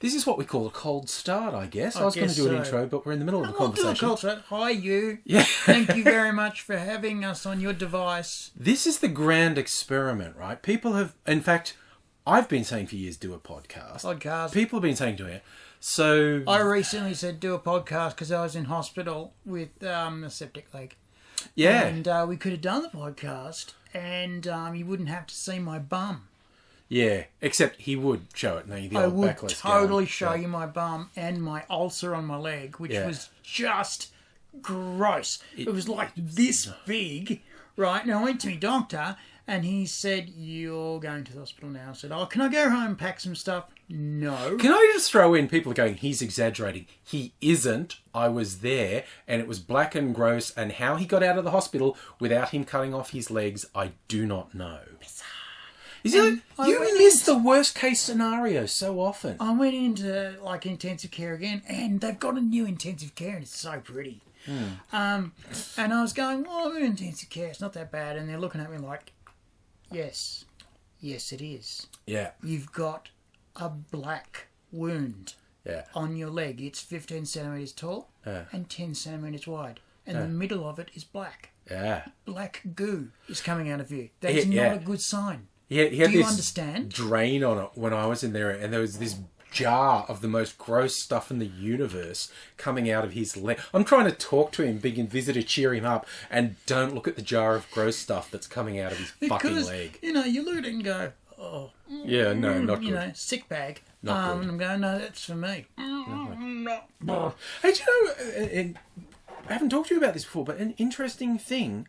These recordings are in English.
This is what we call a cold start, I guess. I was going to do an intro, but we're in the middle of the conversation. Do a cold start. Hi, you. Yeah. Thank you very much for having us on your device. This is the grand experiment, right? People have, in fact, I've been saying for years, do a podcast. People have been saying doing it. So I recently said do a podcast because I was in hospital with a septic leak. Yeah. And we could have done the podcast and you wouldn't have to see my bum. Yeah, except he would show it. I would totally show you my bum and my ulcer on my leg, which was just gross. It was like this big, right? Now I went to my doctor and he said, you're going to the hospital now. I said, oh, can I go home and pack some stuff? No. Can I just throw in, people are going, he's exaggerating. He isn't. I was there and it was black and gross, and how he got out of the hospital without him cutting off his legs, I do not know. You miss the worst case scenario so often. I went into like intensive care again, and they've got a new intensive care, and it's so pretty. And I was going, well, I'm in intensive care, it's not that bad. And they're looking at me like, yes, it is. Yeah. You've got a black wound on your leg. It's 15 centimetres tall and 10 centimetres wide. And the middle of it is black. Yeah. Black goo is coming out of you. That's not a good sign. He had Do you this understand? drain on it when I was in there, and there was this jar of the most gross stuff in the universe coming out of his leg. I'm trying to talk to him, big and visitor, cheer him up, and don't look at the jar of gross stuff that's coming out of his fucking leg. You know, you look at it and go, oh. Yeah, no, not good. You know, sick bag. Not good. And I'm going, no, that's for me. Hey, do you know, I haven't talked to you about this before, but an interesting thing,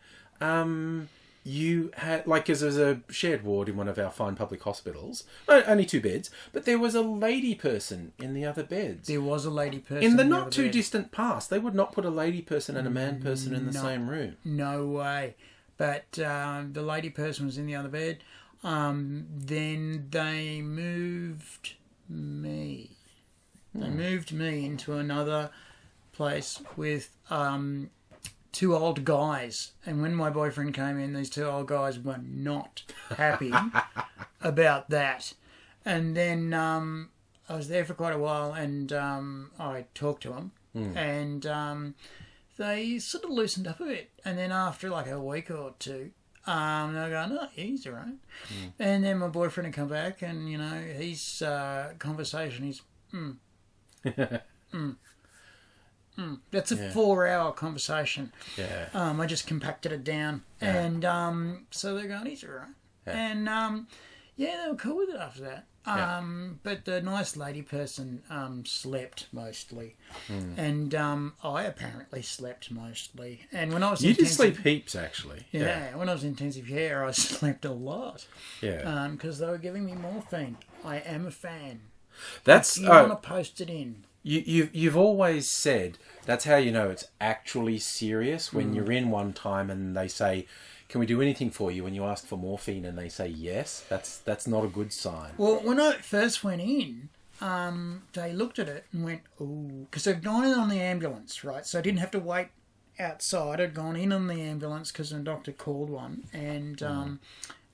you had, like, because there's a shared ward in one of our fine public hospitals, only 2 beds, but there was a lady person in the other beds. There was a lady person in the not too distant past. They would not put a lady person and a man person in the same room. No way. But the lady person was in the other bed. Then they moved me. They moved me into another place with 2 old guys, and when my boyfriend came in, these 2 old guys were not happy about that. And then I was there for quite a while, and I talked to them, and they sort of loosened up a bit. And then after like a week or 2, they were going, oh, he's all right. And then my boyfriend had come back, and you know, his conversation is That's a 4-hour conversation. Yeah. I just compacted it down. Yeah. And so they're going, he's all right. Yeah. And they were cool with it after that. But the nice lady person slept mostly. And I apparently slept mostly. And when I was You did sleep heaps, actually. Yeah, when I was in intensive care, I slept a lot. Yeah. Because they were giving me morphine. I am a fan. That's... You want to post it in. You've always said that's how you know it's actually serious, when you're in one time and they say, can we do anything for you? When you ask for morphine and they say yes, that's not a good sign. Well, when I first went in, they looked at it and went, ooh, because they'd gone in on the ambulance, right? So I didn't have to wait outside. I'd gone in on the ambulance because the doctor called one, and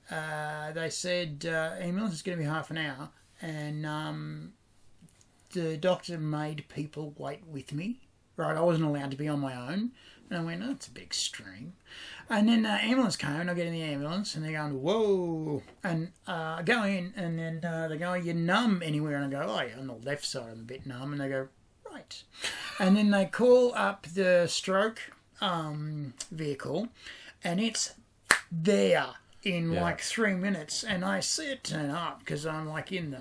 they said, ambulance is going to be half an hour, and the doctor made people wait with me, right? I wasn't allowed to be on my own. And I went, oh, that's a bit extreme. And then the ambulance came, and I get in the ambulance, and they're going, whoa. And I go in, and then they go, are you numb anywhere? And I go, oh, yeah, on the left side I'm a bit numb. And they go, right. And then they call up the stroke vehicle, and it's there in like 3 minutes. And I see it turn up because I'm like in the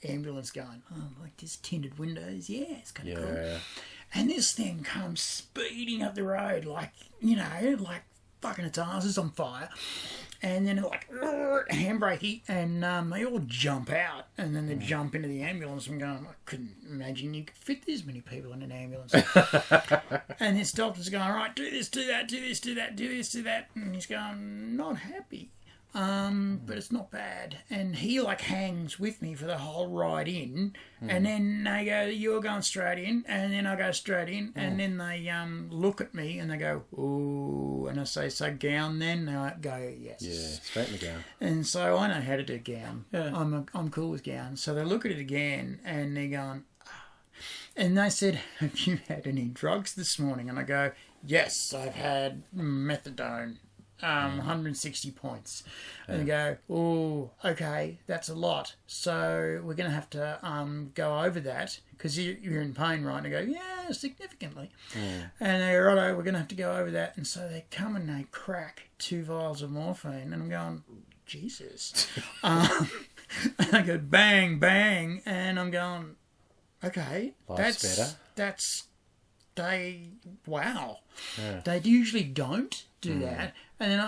ambulance going, oh, like this tinted windows, it's kind of cool. And this thing comes speeding up the road like, you know, like fucking its ass is on fire. And then like handbrakey, and they all jump out, and then they jump into the ambulance. I'm going, I couldn't imagine you could fit this many people in an ambulance. And this doctor's going, right, do this, do that, do this, do that, do this, do that. And he's going, not happy. but it's not bad. And he like hangs with me for the whole ride in, and then they go, "You're going straight in," and then I go straight in, and then they look at me and they go, "Ooh," and I say, "So gown then?" And I go, "Yes." Yeah, straight in the gown. And so I know how to do gown. Yeah. I'm cool with gown. So they look at it again and they're going, and they said, "Have you had any drugs this morning?" And I go, "Yes, I've had methadone, 160 points." And they go, "Oh, okay, that's a lot. So we're going to have to go over that because you're in pain, right?" And I go, "Yeah, significantly." And they go, "Righto, we're going to have to go over that." And so they come and they crack 2 vials of morphine. And I'm going, Jesus. And I go, bang, bang. And I'm going, okay, Life's better. Wow. Yeah. They usually don't do that. And then,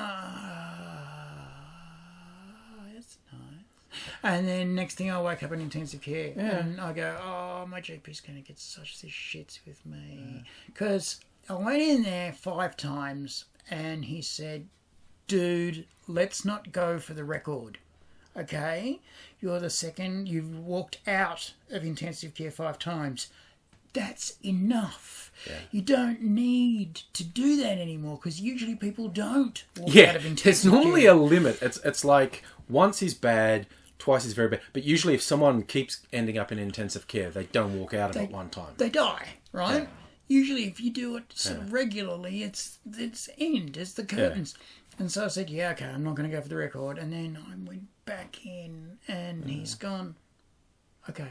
that's nice. And then next thing I wake up in intensive care. Yeah. And I go, oh, my GP's going to get such this shits with me. Because I went in there 5 times and he said, dude, let's not go for the record. Okay? You're the second. You've walked out of intensive care 5 times. That's enough. Yeah. You don't need to do that anymore because usually people don't walk out of intensive there's normally care. a limit. It's like once is bad, twice is very bad. But usually if someone keeps ending up in intensive care, they don't walk out of it one time. They die, right? Yeah. Usually if you do it sort of regularly, it's end. It's the curtains. And so I said, yeah, okay, I'm not going to go for the record. And then I went back in and he's gone, okay,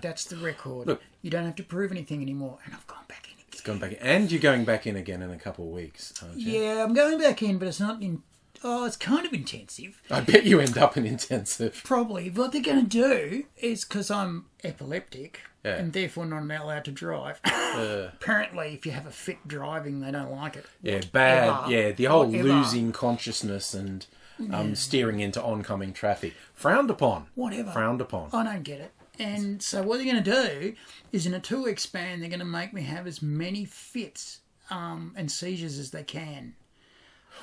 that's the record. Look, you don't have to prove anything anymore. And I've gone back in again. It's gone back in. And you're going back in again in a couple of weeks, aren't you? Yeah, I'm going back in, but it's not in... Oh, it's kind of intensive. I bet you end up in intensive. Probably. What they're going to do is, because I'm epileptic and therefore not allowed to drive, apparently if you have a fit driving, they don't like it. Yeah, bad. Yeah, the whole Whatever. losing consciousness and steering into oncoming traffic. Frowned upon. Whatever. Frowned upon. I don't get it. And so what they're going to do is in a 2-week span, they're going to make me have as many fits and seizures as they can.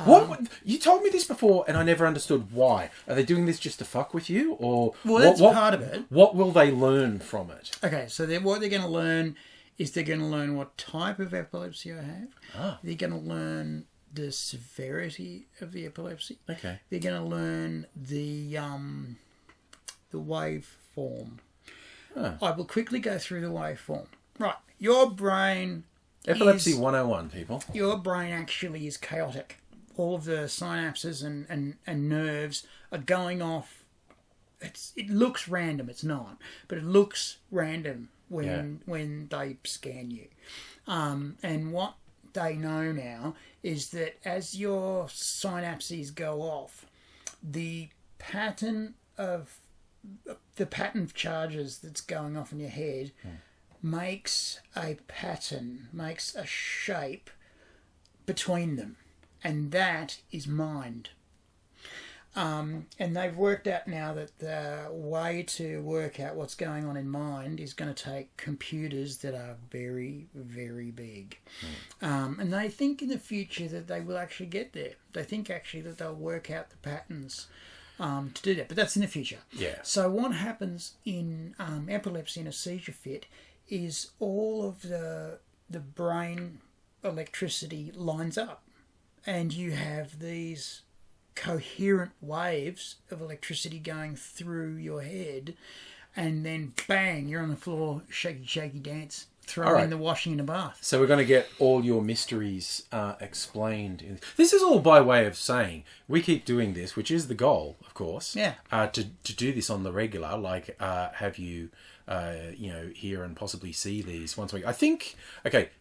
What you told me this before, and I never understood why. Are they doing this just to fuck with you, or Well, that's part of it. What will they learn from it? Okay, so what they're going to learn is they're going to learn what type of epilepsy I have. They're going to learn the severity of the epilepsy. Okay. They're going to learn the waveform. I will quickly go through the waveform. Right, your brain. Epilepsy 101, people. Your brain actually is chaotic. All of the synapses and nerves are going off. It looks random. It's not, but it looks random when they scan you. And what they know now is that as your synapses go off, the pattern of charges that's going off in your head makes a pattern, makes a shape between them. And that is mind. And they've worked out now that the way to work out what's going on in mind is going to take computers that are very, very big. And they think in the future that they will actually get there. They think actually that they'll work out the patterns to do that. But that's in the future. Yeah. So what happens in epilepsy and a seizure fit is all of the brain electricity lines up. And you have these coherent waves of electricity going through your head, and then bang, you're on the floor, shaky, shaky dance, throw in the washing in a bath. So we're going to get all your mysteries explained. This is all by way of saying we keep doing this, which is the goal, of course. Yeah. To do this on the regular, like have you, hear and possibly see these once a week. I think,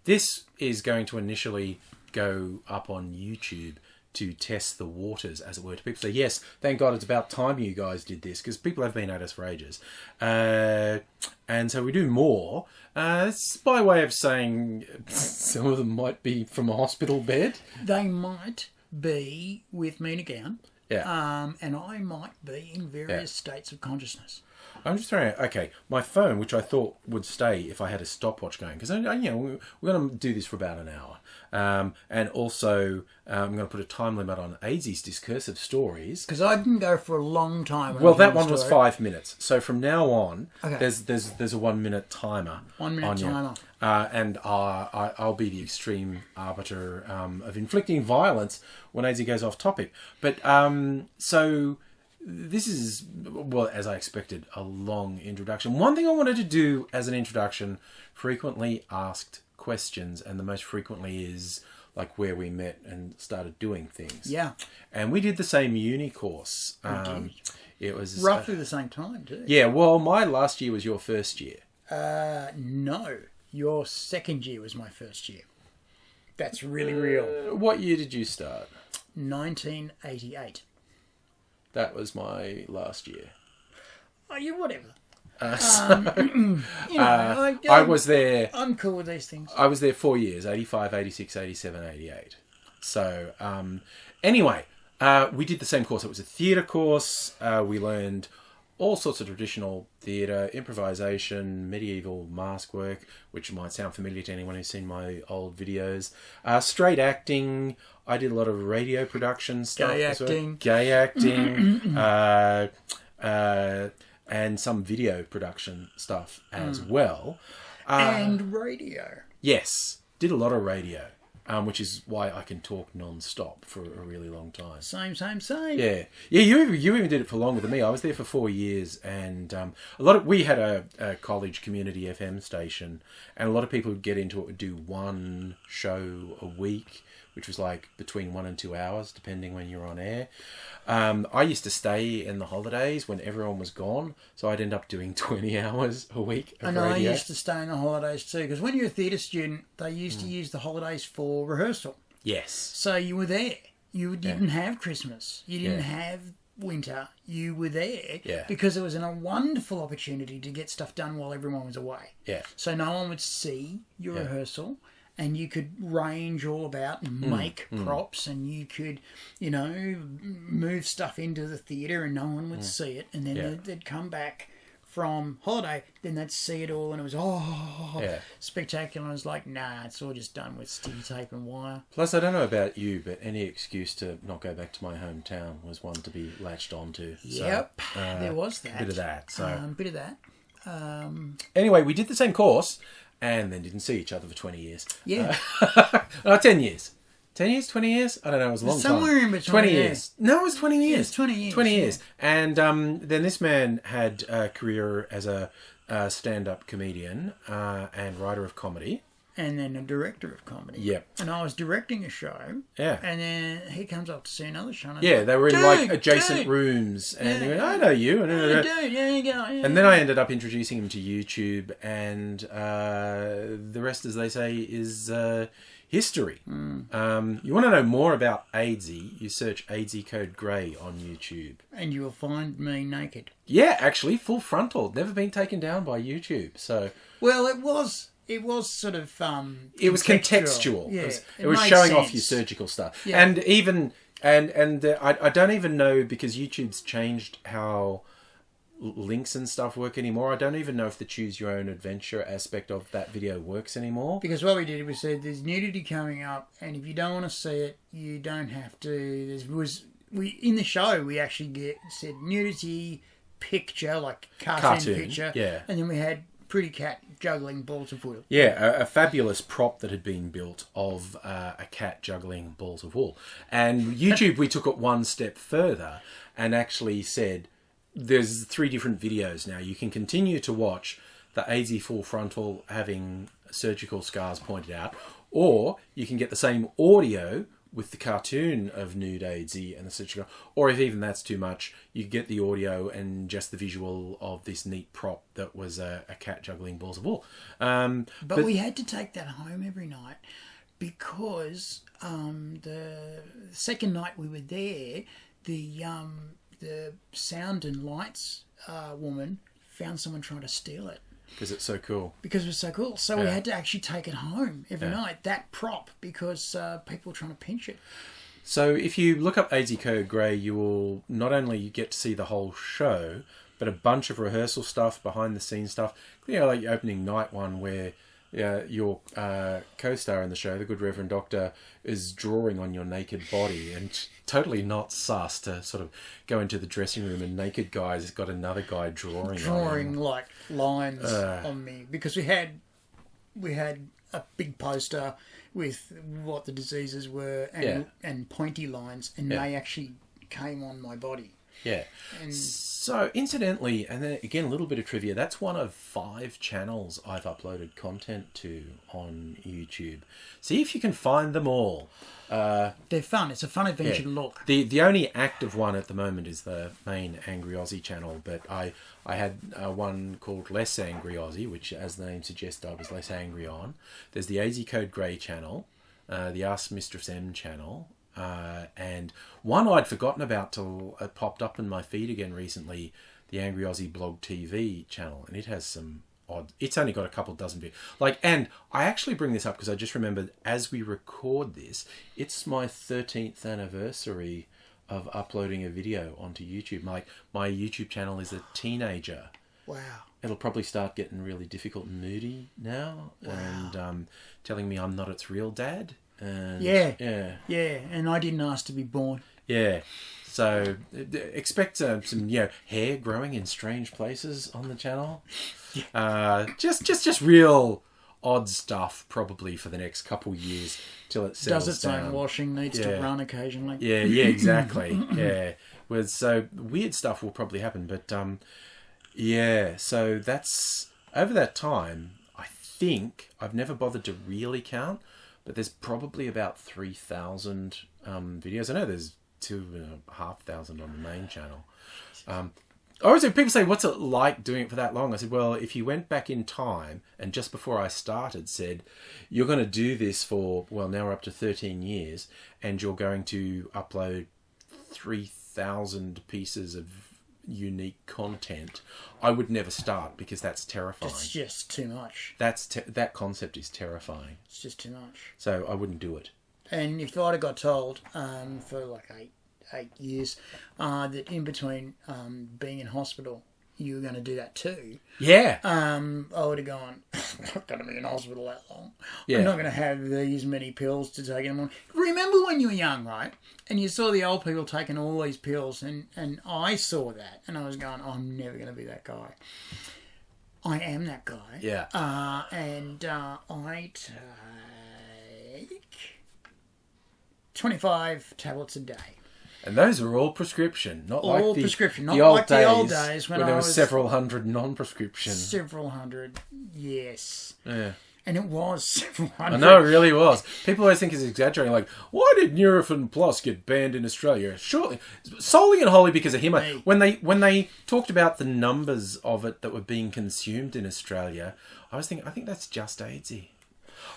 this is going to initially go up on YouTube to test the waters, as it were, to people. So yes, thank God it's about time you guys did this, because people have been at us for ages. And so we do more. It's by way of saying some of them might be from a hospital bed. They might be with me in a gown. Yeah. And I might be in various states of consciousness. I'm just throwing out, okay, my phone, which I thought would stay if I had a stopwatch going, because, we're going to do this for about an hour. And also, I'm going to put a time limit on AIDzee's discursive stories. Because I didn't go for a long time. Well, that one was 5 minutes. So from now on, Okay. there's a 1 minute timer. 1 minute timer. And I'll be the extreme arbiter of inflicting violence when AIDzee goes off topic. But so this is, well, as I expected, a long introduction. One thing I wanted to do as an introduction, frequently asked questions, and the most frequently is like where we met and started doing things. Yeah. And we did the same uni course. It was Roughly the same time, too. Yeah, well, my last year was your first year. No. Your second year was my first year. That's really real. What year did you start? 1988. That was my last year. Oh, yeah, whatever. I was there. I'm cool with these things. I was there 4 years, 85, 86, 87, 88. So, anyway, we did the same course. It was a theatre course. We learned all sorts of traditional theatre, improvisation, medieval mask work, which might sound familiar to anyone who's seen my old videos. Straight acting. I did a lot of radio production stuff. Gay acting. And some video production stuff as well. And radio. Yes. Did a lot of radio. Which is why I can talk non-stop for a really long time. Same. Yeah. You even did it for longer than me. I was there for 4 years, and we had a college community FM station, and a lot of people who'd get into it would do one show a week, which was like between 1 and 2 hours, depending when you're on air. I used to stay in the holidays when everyone was gone, so I'd end up doing 20 hours a week of radio. I used to stay in the holidays too, because when you're a theatre student, they used to use the holidays for rehearsal. Yes. So you were there. You didn't have Christmas. You didn't have winter. You were there because it was a wonderful opportunity to get stuff done while everyone was away. Yeah. So no one would see your rehearsal. And you could range all about and make props, and you could, move stuff into the theatre and no one would see it. And then they'd come back from holiday, then they'd see it all, and it was, spectacular. And I was like, nah, it's all just done with sticky tape and wire. Plus, I don't know about you, but any excuse to not go back to my hometown was one to be latched onto. Yep, so, there was that. Bit of that. Anyway, we did the same course. And then didn't see each other for 20 years. Yeah. 10 years. 10 years? 20 years? I don't know. It was a long time. Somewhere in between. 20 years. No, it was 20 years. Yeah, it's 20 years. 20 years. And then this man had a career as a stand-up comedian and writer of comedy. And then a director of comedy. Yep. And I was directing a show. Yeah. And then he comes up to see another show. And they were in like adjacent rooms. And he went, I know you. And, dude, yeah, you go. Yeah, and then I ended up introducing him to YouTube. And the rest, as they say, is history. You want to know more about AIDzee, you search AIDzee Code Grey on YouTube. And you will find me naked. Yeah, actually, full frontal. Never been taken down by YouTube. So, well, it was sort of it was contextual. Yeah, it was showing off your surgical stuff. Yeah. And even I don't even know, because YouTube's changed how links and stuff work anymore. I don't even know if the choose your own adventure aspect of that video works anymore. Because what we did, we said there's nudity coming up, and if you don't want to see it, you don't have to. In the show we actually said nudity picture, like cartoon picture, and then we had pretty cat juggling balls of wool. Yeah, a fabulous prop that had been built of a cat juggling balls of wool. And YouTube, we took it one step further and actually said, there's 3 different videos now. You can continue to watch the AIDzee full frontal having surgical scars pointed out, or you can get the same audio with the cartoon of nude AIDzee and the surgical, or if even that's too much, you get the audio and just the visual of this neat prop that was a cat juggling balls of wool. But we had to take that home every night, because the second night we were there, the sound and lights woman found someone trying to steal it. Because it's so cool. Because it was so cool. So we had to actually take it home every night, that prop, because people were trying to pinch it. So if you look up AIDzee Code Grey, you will not only get to see the whole show, but a bunch of rehearsal stuff, behind the scenes stuff. You know, like your opening night one where your co-star in the show, the Good Reverend Doctor, is drawing on your naked body and totally not sus to sort of go into the dressing room and naked guys has got another guy drawing like lines on me, because we had a big poster with what the diseases were and pointy lines, and they actually came on my body. Yeah. So, incidentally, and then again, a little bit of trivia, that's one of 5 channels I've uploaded content to on YouTube. See if you can find them all. They're fun. It's a fun adventure to look. The only active one at the moment is the main AngryAussie channel, but I had one called Less AngryAussie, which, as the name suggests, I was less angry on. There's the AIDzee Code Grey channel, the Ask Mistress M channel, and one I'd forgotten about till it popped up in my feed again recently, the AngryAussie Blog TV channel, and it has some odd. It's only got a couple dozen videos. And I actually bring this up because I just remembered as we record this, it's my 13th anniversary of uploading a video onto YouTube. My YouTube channel is a teenager. Wow. It'll probably start getting really difficult and moody now, and telling me I'm not its real dad. And and I didn't ask to be born. So expect some hair growing in strange places on the channel. Just real odd stuff probably for the next couple years till it settles does its down. own washing, needs to run occasionally. Exactly. So weird stuff will probably happen, but so that's over that time. I think I've never bothered to really count, but there's probably about 3,000 videos. I know there's 2,500 on the main channel. People say, what's it like doing it for that long? I said, well, if you went back in time and just before I started said, you're going to do this for, well, now we're up to 13 years, and you're going to upload 3,000 pieces of unique content, I would never start, because that's terrifying. It's just too much. That concept is terrifying. It's just too much. So I wouldn't do it. And if I'd have got told for like eight years that in between being in hospital you were going to do that too, I would have gone, I'm not going to be in hospital that long. I'm not going to have these many pills to take in the morning. Remember when you were young, right? And you saw the old people taking all these pills, and I saw that, and I was going, I'm never going to be that guy. I am that guy. Yeah. And I take 25 tablets a day. And those are all prescription, not all like prescription, not the old like days, the old days when there I was was several hundred non-prescription. Several hundred, yes. Yeah. And it was several hundred. I know, it really was. People always think it's exaggerating. Like, why did Nurofen Plus get banned in Australia? Surely, solely and wholly because of him. Hey. When they talked about the numbers of it that were being consumed in Australia, I was thinking, I think that's just AIDzee.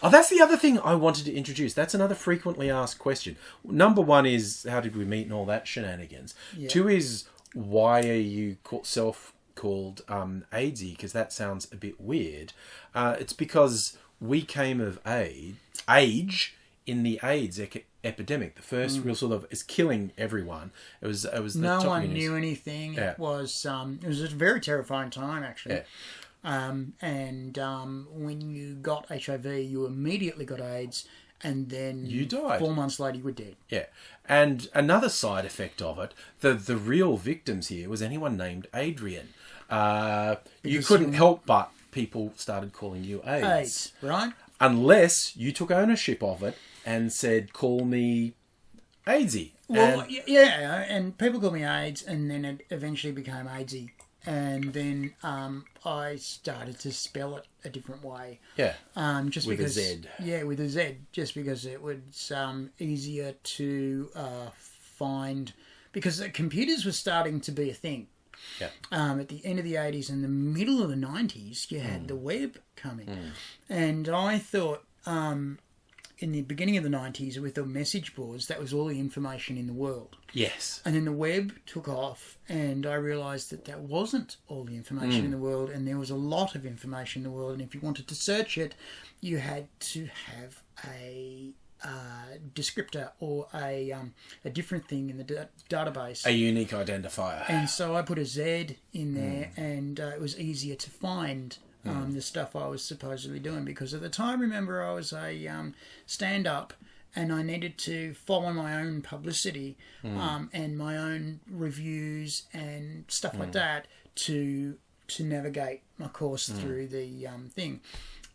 Oh, that's the other thing I wanted to introduce. That's another frequently asked question. Number 1 is, how did we meet and all that shenanigans. Yeah. 2 is, why are you self-called AIDzee? Because that sounds a bit weird. It's because we came of age in the AIDS epidemic. The first real sort of is killing everyone. It was the no top one knew anything. Yeah. It was a very terrifying time, actually. Yeah. When you got HIV, you immediately got AIDS, and then you died. 4 months later, you were dead. Yeah, and another side effect of it, the real victims here was anyone named Adrian. You couldn't help but people started calling you AIDS, right? Unless you took ownership of it and said, "Call me AIDzee." Well, yeah, and people called me AIDS, and then it eventually became AIDzee. And then I started to spell it a different way. Yeah. Just with because, a Z. Yeah, with a Z. Just because it was easier to find. Because computers were starting to be a thing. Yeah. At the end of the 80s and the middle of the 90s, you had the web coming. And I thought in the beginning of the 90s with the message boards, that was all the information in the world. Yes. And then the web took off, and I realised that wasn't all the information in the world, and there was a lot of information in the world, and if you wanted to search it, you had to have a descriptor or a different thing in the database. A unique identifier. And so I put a Z in there, and it was easier to find the stuff I was supposedly doing, because at the time, remember, I was a stand-up, and I needed to follow my own publicity and my own reviews and stuff like that to navigate my course through the thing.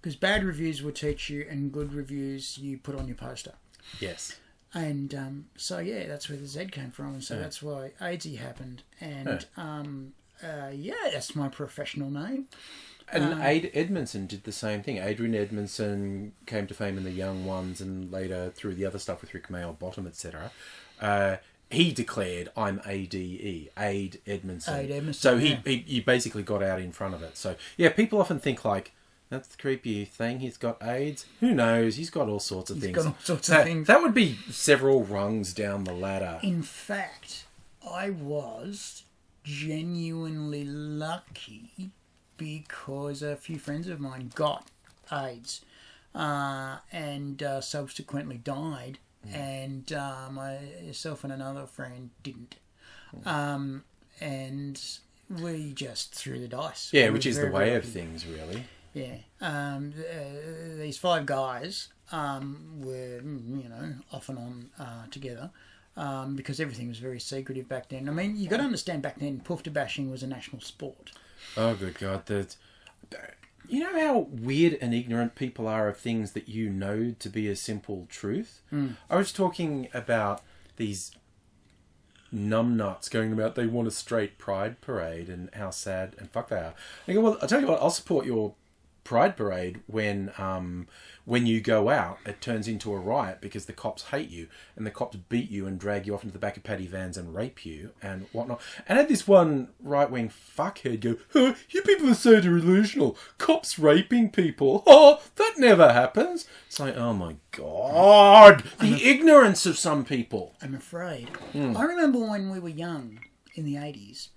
Because bad reviews will teach you, and good reviews you put on your poster. Yes. And so, yeah, that's where the Z came from. And so that's why AIDzee happened. And, that's my professional name. And Edmondson did the same thing. Adrian Edmondson came to fame in the Young Ones and later through the other stuff with Rick Mail, Bottom, etc. He declared, I'm ADE, Aid Edmondson. Aid Edmondson, so he basically got out in front of it. So, yeah, people often think like, that's the creepy thing, he's got AIDS. Who knows? He's got all sorts of things. He's got all sorts of things. That would be several rungs down the ladder. In fact, I was genuinely lucky because a few friends of mine got AIDS and subsequently died, and myself and another friend didn't. And we just threw the dice. Yeah, which is the way of things, really. Yeah. These 5 guys were, off and on together. Because everything was very secretive back then. I mean, you got to understand, back then, poofter bashing was a national sport. Oh, good God. You know how weird and ignorant people are of things that you know to be a simple truth? I was talking about these numbnuts going about they want a straight pride parade and how sad and fuck they are. I go, well, I'll tell you what, I'll support your pride parade when you go out, it turns into a riot because the cops hate you and the cops beat you and drag you off into the back of paddy vans and rape you and whatnot. And I had this one right-wing fuckhead go, oh, you people are so delusional. Cops raping people. Oh, that never happens. It's like, oh my God, the ignorance of some people. I'm afraid. I remember when we were young in the 80s,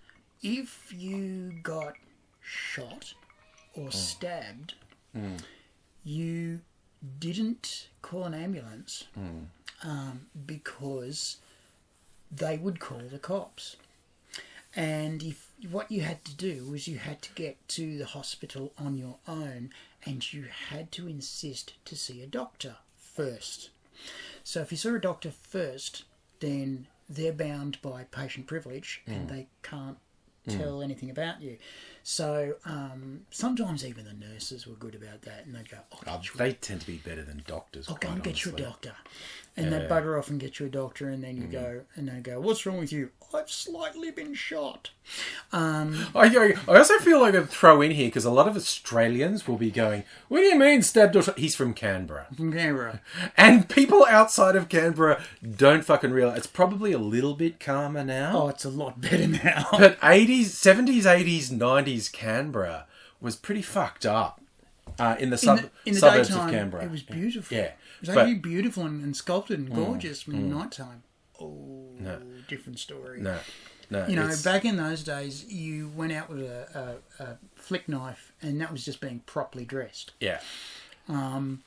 if you got shot or stabbed, you didn't call an ambulance because they would call the cops. And what you had to do was you had to get to the hospital on your own, and you had to insist to see a doctor first. So if you saw a doctor first, then they're bound by patient privilege and they can't tell anything about you. So sometimes even the nurses were good about that, and they'd go, they tend to be better than doctors. I'll go and get you a doctor. And they'd bugger off and get you a doctor, and then you go, and they go, what's wrong with you? I've slightly been shot. I also feel like I'd throw in here, because a lot of Australians will be going, what do you mean stabbed or shot? He's from Canberra. From Canberra. And people outside of Canberra don't fucking realise. It's probably a little bit calmer now. Oh, it's a lot better now. But 70s, 80s, 90s Canberra was pretty fucked up. In the suburbs daytime, of Canberra. It was beautiful. Yeah. It was actually beautiful and sculpted and gorgeous in the night time. Oh, no. Different story. No. Back in those days, you went out with a flick knife, and that was just being properly dressed. Yeah. And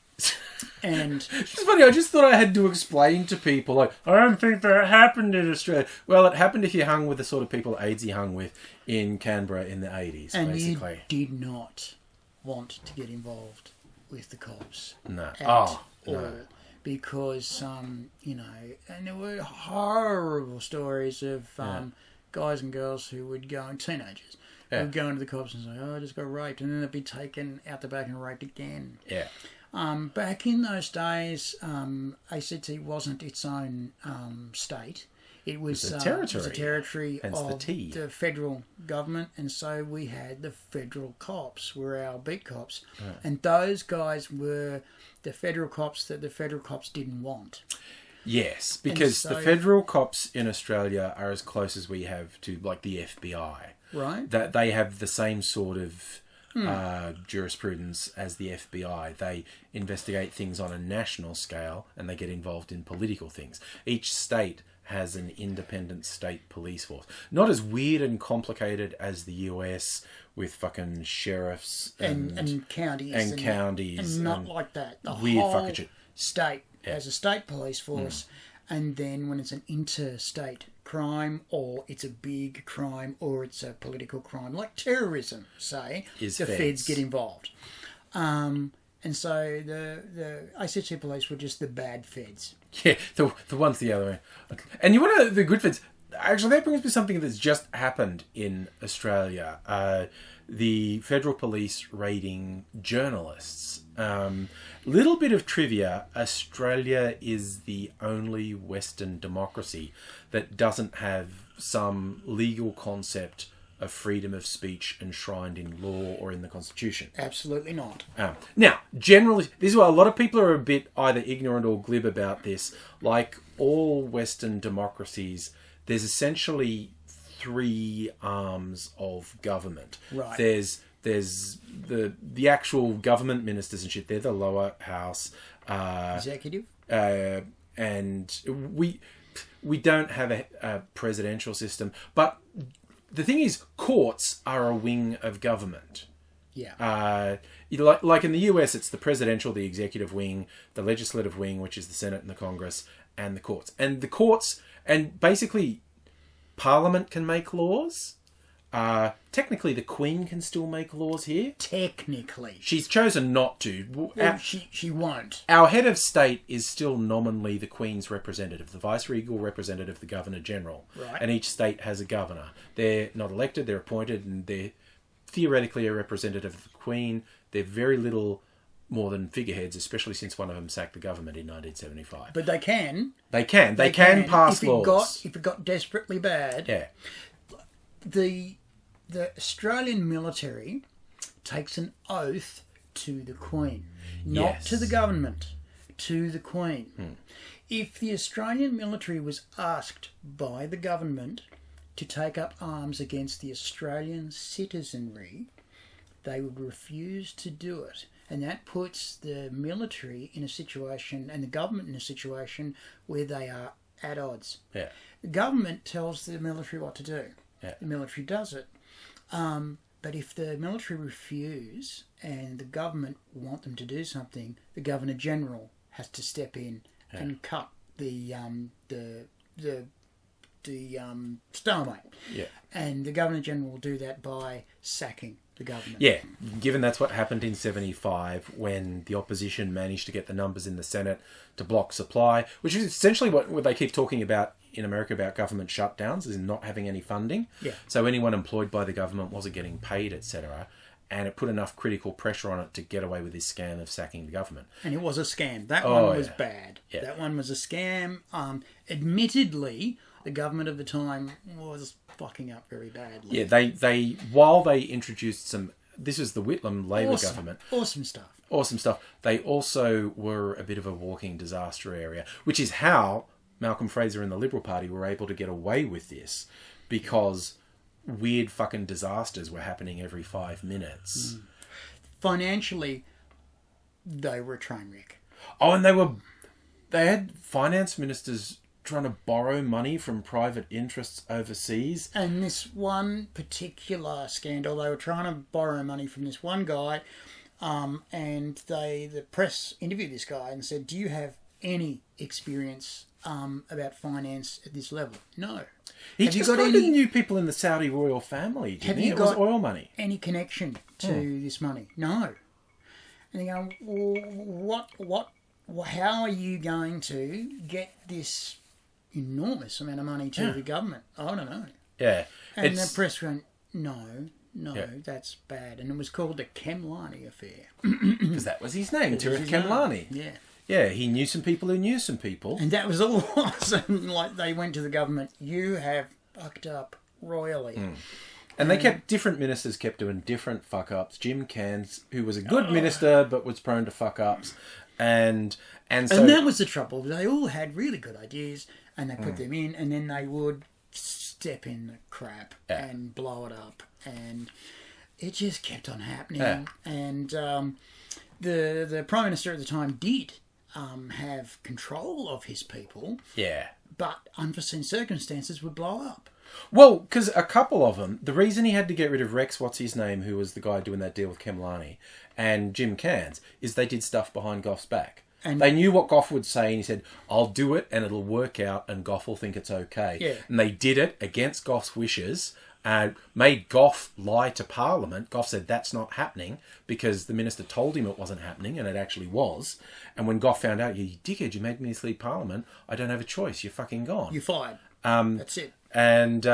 it's funny, I just thought I had to explain to people, like, I don't think that happened in Australia. Well, it happened if you hung with the sort of people AIDzee hung with in Canberra in the 80s, and basically. You did not want to get involved with the cops. No. No. Because, and there were horrible stories of guys and girls who would go, and teenagers, who would go into the cops and say, oh, I just got raped, and then they'd be taken out the back and raped again. Yeah. Back in those days, ACT wasn't its own state. It was a territory of the federal government, and so we had the federal cops were our beat cops, and those guys were the federal cops that the federal cops didn't want. Yes, because the federal cops in Australia are as close as we have to, like, the FBI. Right. That they have the same sort of jurisprudence as the FBI. They investigate things on a national scale, and they get involved in political things. Each state has an independent state police force. Not as weird and complicated as the US with fucking sheriffs and counties. And counties. And not like that. The weird whole fucking shit. State as a state police force, and then when it's an interstate crime, or it's a big crime, or it's a political crime, like terrorism, say, the feds get involved. And so the ACT police were just the bad feds. Yeah, the ones the other way. And you want to the good feds. Actually, that brings me to something that's just happened in Australia. The federal police raiding journalists. Little bit of trivia. Australia is the only Western democracy that doesn't have some legal concept of freedom of speech enshrined in law or in the Constitution. Absolutely not. Now, generally, this is why a lot of people are a bit either ignorant or glib about this. Like all Western democracies, there's essentially three arms of government. Right. There's the actual government ministers and shit. They're the lower house. Executive. And we don't have a presidential system, but the thing is, courts are a wing of government. Yeah. Like in the US, it's the presidential, the executive wing, the legislative wing, which is the Senate and the Congress, and the courts. And the courts, and basically, Parliament can make laws. Technically, the Queen can still make laws here. Technically. She's chosen not to. Well, she won't. Our head of state is still nominally the Queen's representative, the vice-regal representative, the Governor-General. Right. And each state has a governor. They're not elected, they're appointed, and they're theoretically a representative of the Queen. They're very little more than figureheads, especially since one of them sacked the government in 1975. But they can. They can pass laws. If it got desperately bad. Yeah. The Australian military takes an oath to the Queen, not to the government, to the Queen. If the Australian military was asked by the government to take up arms against the Australian citizenry, they would refuse to do it. And that puts the military in a situation, and the government in a situation, where they are at odds. Yeah. The government tells the military what to do. Yeah. The military does it. But if the military refuse and the government want them to do something, the Governor-General has to step in and cut the stalemate. Yeah. And the Governor-General will do that by sacking the government. Yeah, given that's what happened in 75 when the opposition managed to get the numbers in the Senate to block supply, which is essentially what they keep talking about in America about government shutdowns, is not having any funding. Yeah. So anyone employed by the government wasn't getting paid, etc. And it put enough critical pressure on it to get away with this scam of sacking the government. And it was a scam. That one was bad. Yeah. That one was a scam. Admittedly, the government of the time was fucking up very badly. Yeah, they while they introduced some, this was the Whitlam Labor government. Awesome stuff. Awesome stuff. They also were a bit of a walking disaster area, which is how Malcolm Fraser and the Liberal Party were able to get away with this, because weird fucking disasters were happening every 5 minutes. Financially, they were a train wreck. Oh, and they had finance ministers trying to borrow money from private interests overseas. And this one particular scandal, they were trying to borrow money from this one guy, and the press interviewed this guy and said, "Do you have any experience about finance at this level?" No. He just kind of knew people in the Saudi royal family, didn't he? It was oil money. Any connection to this money? No. And they go, well, how are you going to get this enormous amount of money to the government? I don't know. Yeah. And the press went, no, that's bad. And it was called the Kemlani affair. Because that was his name, Tariq Kemlani. Yeah. Yeah, he knew some people who knew some people. And that was all awesome. Like, they went to the government, you have fucked up royally. And different ministers kept doing different fuck-ups. Jim Cairns, who was a good minister, but was prone to fuck-ups. And that was the trouble. They all had really good ideas, and they put them in, and then they would step in the crap and blow it up. And it just kept on happening. Yeah. And the Prime Minister at the time did have control of his people. Yeah. But unforeseen circumstances would blow up. Well, because a couple of them, the reason he had to get rid of Rex, what's his name, who was the guy doing that deal with Kemlani, and Jim Cairns, is they did stuff behind Goff's back. And they knew what Gough would say, and he said, I'll do it and it'll work out and Gough will think it's okay. Yeah. And they did it against Gough's wishes and made Gough lie to Parliament. Gough said that's not happening because the minister told him it wasn't happening, and it actually was. And when Gough found out, you dickhead, you made me mislead Parliament, I don't have a choice, you're fucking gone. You're fired. That's it. And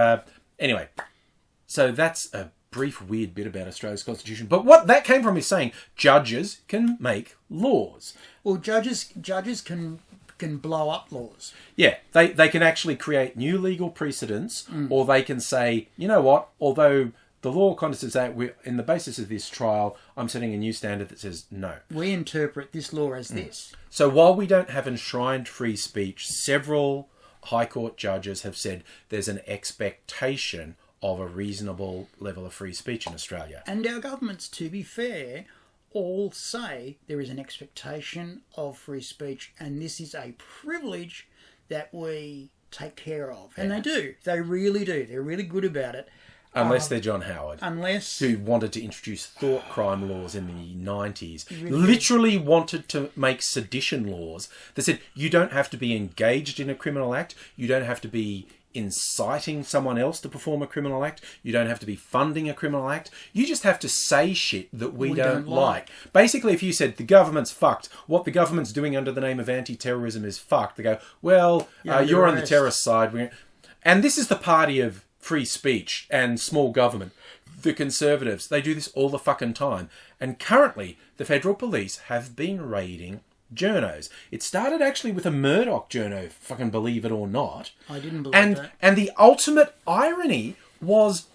anyway, so that's a brief, weird bit about Australia's constitution. But what that came from is saying judges can make laws. Well, judges can blow up laws. Yeah, they can actually create new legal precedents, or they can say, you know what, although the law kind of says that in the basis of this trial, I'm setting a new standard that says no. We interpret this law as this. So while we don't have enshrined free speech, several High Court judges have said there's an expectation of a reasonable level of free speech in Australia. And our governments, to be fair, all say there is an expectation of free speech, and this is a privilege that we take care of. And they do. They really do. They're really good about it. Unless they're John Howard. Unless... Who wanted to introduce thought crime laws in the 90s. Literally wanted to make sedition laws that said you don't have to be engaged in a criminal act. You don't have to be inciting someone else to perform a criminal act. You don't have to be funding a criminal act. You just have to say shit that we don't like. Basically, if you said the government's fucked, what the government's doing under the name of anti-terrorism is fucked, they go, well, you're on the terrorist side. And this is the party of free speech and small government. The Conservatives, they do this all the fucking time. And currently, the Federal Police have been raiding journos. It started actually with a Murdoch journo, fucking believe it or not. I didn't believe that. And the ultimate irony was,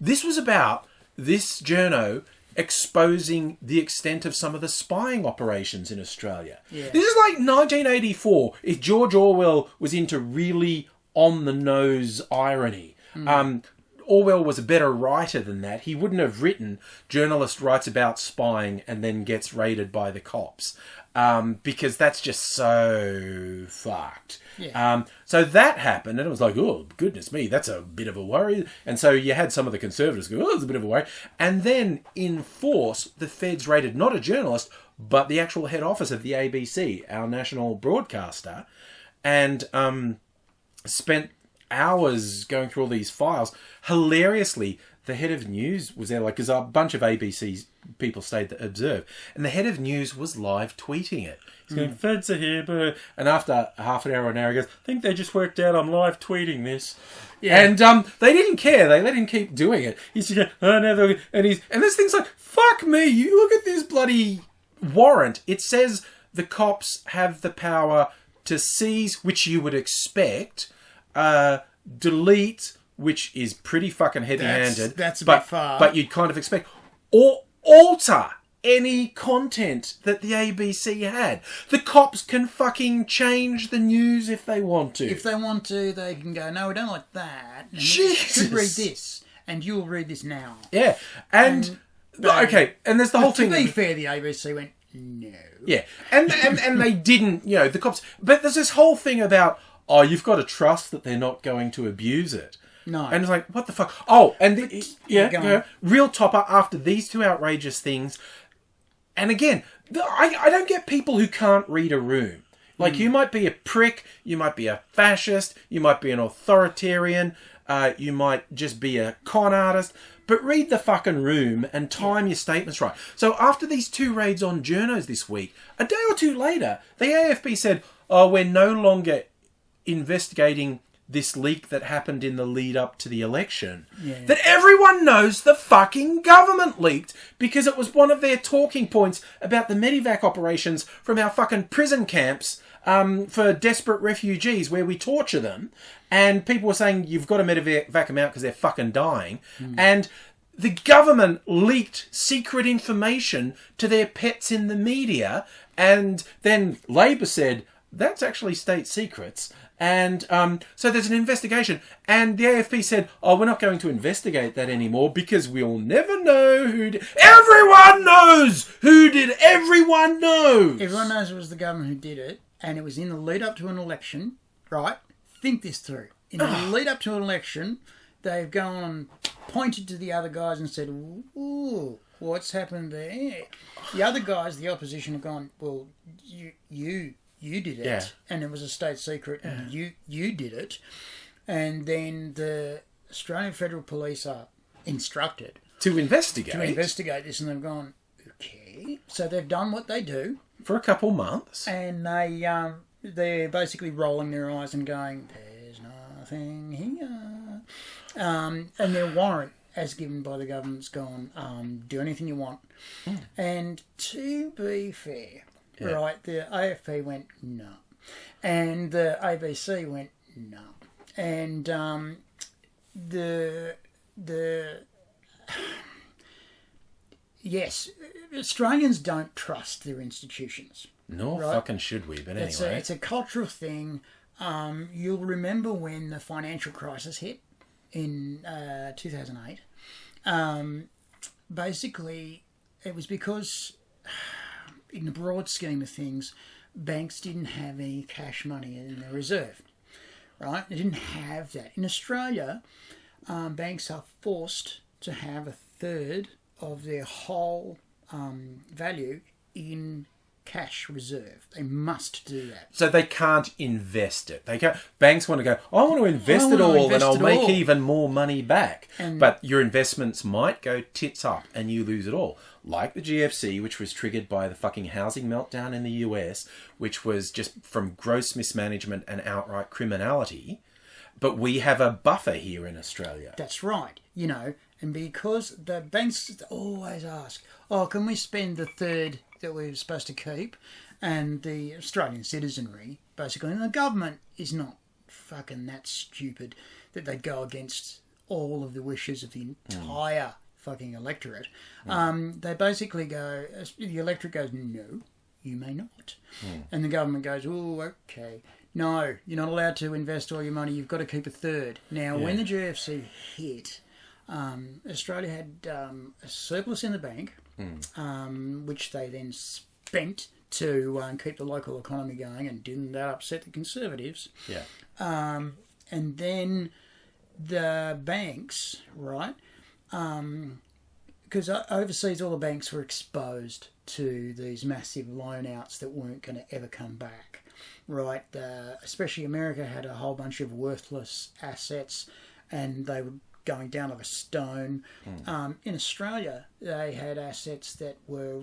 this was about this journo exposing the extent of some of the spying operations in Australia. Yeah. This is like 1984, if George Orwell was into really on-the-nose irony. Orwell was a better writer than that. He wouldn't have written journalist writes about spying and then gets raided by the cops. Because that's just so fucked. Yeah. So that happened, and it was like, oh, goodness me, that's a bit of a worry. And so you had some of the Conservatives go, oh, it's a bit of a worry. And then, in force, the feds raided not a journalist, but the actual head office of the ABC, our national broadcaster, and spent hours going through all these files. Hilariously, the head of news was there, because a bunch of ABC people stayed to observe, and the head of news was live tweeting it. He's going, feds are here, blah. And after half an hour or an hour, he goes, I think they just worked out I'm live tweeting this. Yeah. And they didn't care. They let him keep doing it. He's just going, oh, no, and there's things like, fuck me, you look at this bloody warrant. It says the cops have the power to seize, which you would expect, delete, which is pretty fucking heavy-handed. That's a bit far. But you'd kind of expect, or alter any content that the ABC had. The cops can fucking change the news if they want to. If they want to, they can go, no, we don't like that. And Jesus. you should read this, and you'll read this now. Yeah. And okay, and there's the whole thing. To be fair, the ABC went, no. Yeah. And they didn't, the cops. But there's this whole thing about, oh, you've got to trust that they're not going to abuse it. No. And it's like, what the fuck? Oh, and real topper after these two outrageous things. And again, I don't get people who can't read a room. Like, you might be a prick, you might be a fascist, you might be an authoritarian, you might just be a con artist, but read the fucking room and time your statements right. So after these two raids on journos this week, a day or two later, the AFB said, oh, we're no longer investigating this leak that happened in the lead up to the election. Yeah. That everyone knows the fucking government leaked because it was one of their talking points about the Medivac operations from our fucking prison camps for desperate refugees where we torture them. And people were saying, you've got to Medivac them out because they're fucking dying. And the government leaked secret information to their pets in the media. And then Labor said, that's actually state secrets. And so there's an investigation. And the AFP said, oh, we're not going to investigate that anymore because we'll never know who did. Everyone knows who did. Everyone knows. Everyone knows it was the government who did it. And it was in the lead up to an election, right? Think this through. In the lead up to an election, they've gone and pointed to the other guys and said, ooh, What's happened there? The other guys, the opposition, have gone, well, you did it, Yeah. and it was a state secret, and you did it. And then the Australian Federal Police are instructed To investigate. this, and they've gone, okay. So they've done what they do. For a couple months. And they're basically rolling their eyes and going, there's nothing here. And their warrant, as given by the government's gone, do anything you want. And to be fair, right, the AFP went, no. And the ABC went, no. And yes, Australians don't trust their institutions. No, right? fucking should we, but anyway. It's a cultural thing. You'll remember when the financial crisis hit in 2008. Basically, it was because, in the broad scheme of things, banks didn't have any cash money in their reserve. Right? They didn't have that. In Australia, banks are forced to have a third of their whole value in cash reserve. They must do that. So they can't invest it. They can't. Banks want to go, I want to invest it all and I'll make even more money back. But your investments might go tits up and you lose it all. Like the GFC, which was triggered by the fucking housing meltdown in the US, which was just from gross mismanagement and outright criminality. But we have a buffer here in Australia. That's right. You know, and because the banks always ask, oh, can we spend the third that we're supposed to keep? And the Australian citizenry, basically, and the government is not fucking that stupid that they go against all of the wishes of the entire fucking electorate. They basically go, the electorate goes, no, you may not. And the government goes, oh, okay. No, you're not allowed to invest all your money. You've got to keep a third. Now, when the GFC hit, Australia had a surplus in the bank, which they then spent to keep the local economy going, and didn't that upset the Conservatives? Yeah. And then the banks, right, because overseas all the banks were exposed to these massive loan outs that weren't going to ever come back, right? Especially America had a whole bunch of worthless assets and they were going down like a stone. In Australia, they had assets that were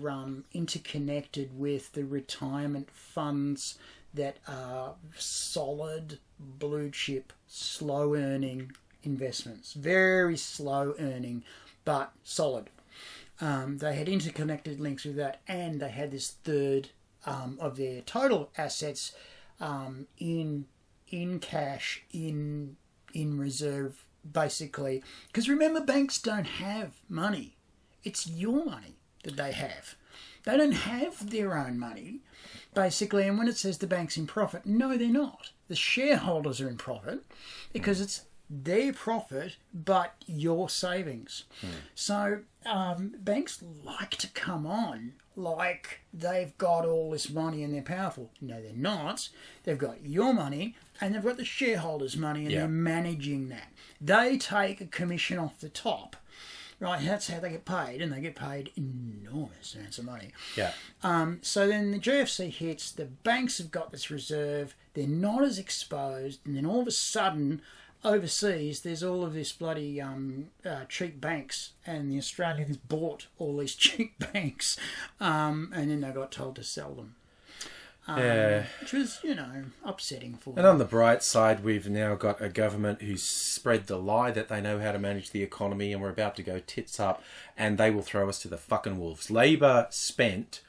interconnected with the retirement funds that are solid, blue chip, slow earning investments. Very slow earning, but solid. They had interconnected links with that, and they had this third of their total assets in cash, in reserve, basically. Because remember, banks don't have money. It's your money that they have. They don't have their own money, basically. And when it says the bank's in profit, no, they're not. The shareholders are in profit because it's their profit, but your savings. So banks like to come on like they've got all this money and they're powerful. No, they're not. They've got your money and they've got the shareholders' money, and they're managing that. They take a commission off the top. Right, that's how they get paid, and they get paid enormous amounts of money. Yeah. So then the GFC hits, the banks have got this reserve, they're not as exposed, and then all of a sudden, overseas, there's all of this bloody cheap banks, and the Australians bought all these cheap banks, and then they got told to sell them. Which was, upsetting for them. And on the bright side, we've now got a government who's spread the lie that they know how to manage the economy, and we're about to go tits up, and they will throw us to the fucking wolves. Labor spent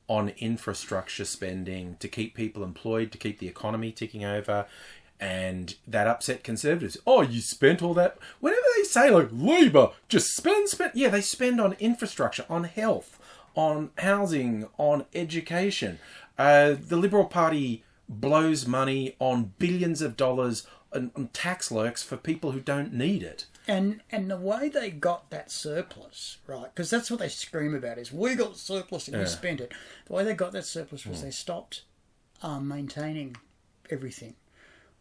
on infrastructure spending to keep people employed, to keep the economy ticking over, and that upset Conservatives. Oh, you spent all that? Whenever they say, like, Labor, just spend. Yeah, they spend on infrastructure, on health, on housing, on education. The Liberal Party blows money on billions of dollars on tax lurks for people who don't need it. And the way they got that surplus, right, because that's what they scream about, is we got surplus and we spent it. The way they got that surplus was they stopped maintaining everything.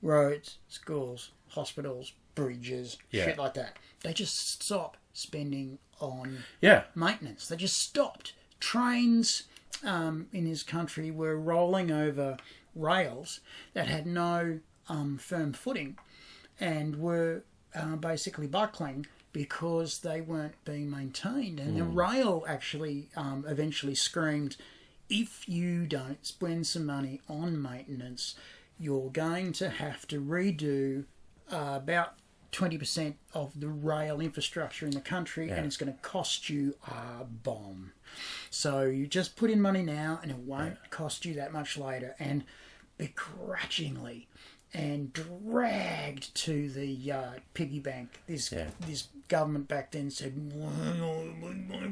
Roads, schools, hospitals, bridges, shit like that. They just stopped spending on Yeah. maintenance. They just stopped. Trains in his country were rolling over rails that had no firm footing and were basically buckling because they weren't being maintained. And the rail actually eventually screamed, if you don't spend some money on maintenance, you're going to have to redo about 20% of the rail infrastructure in the country, and it's going to cost you a bomb. So you just put in money now and it won't cost you that much later. And begrudgingly and dragged to the piggy bank, this government back then said, well,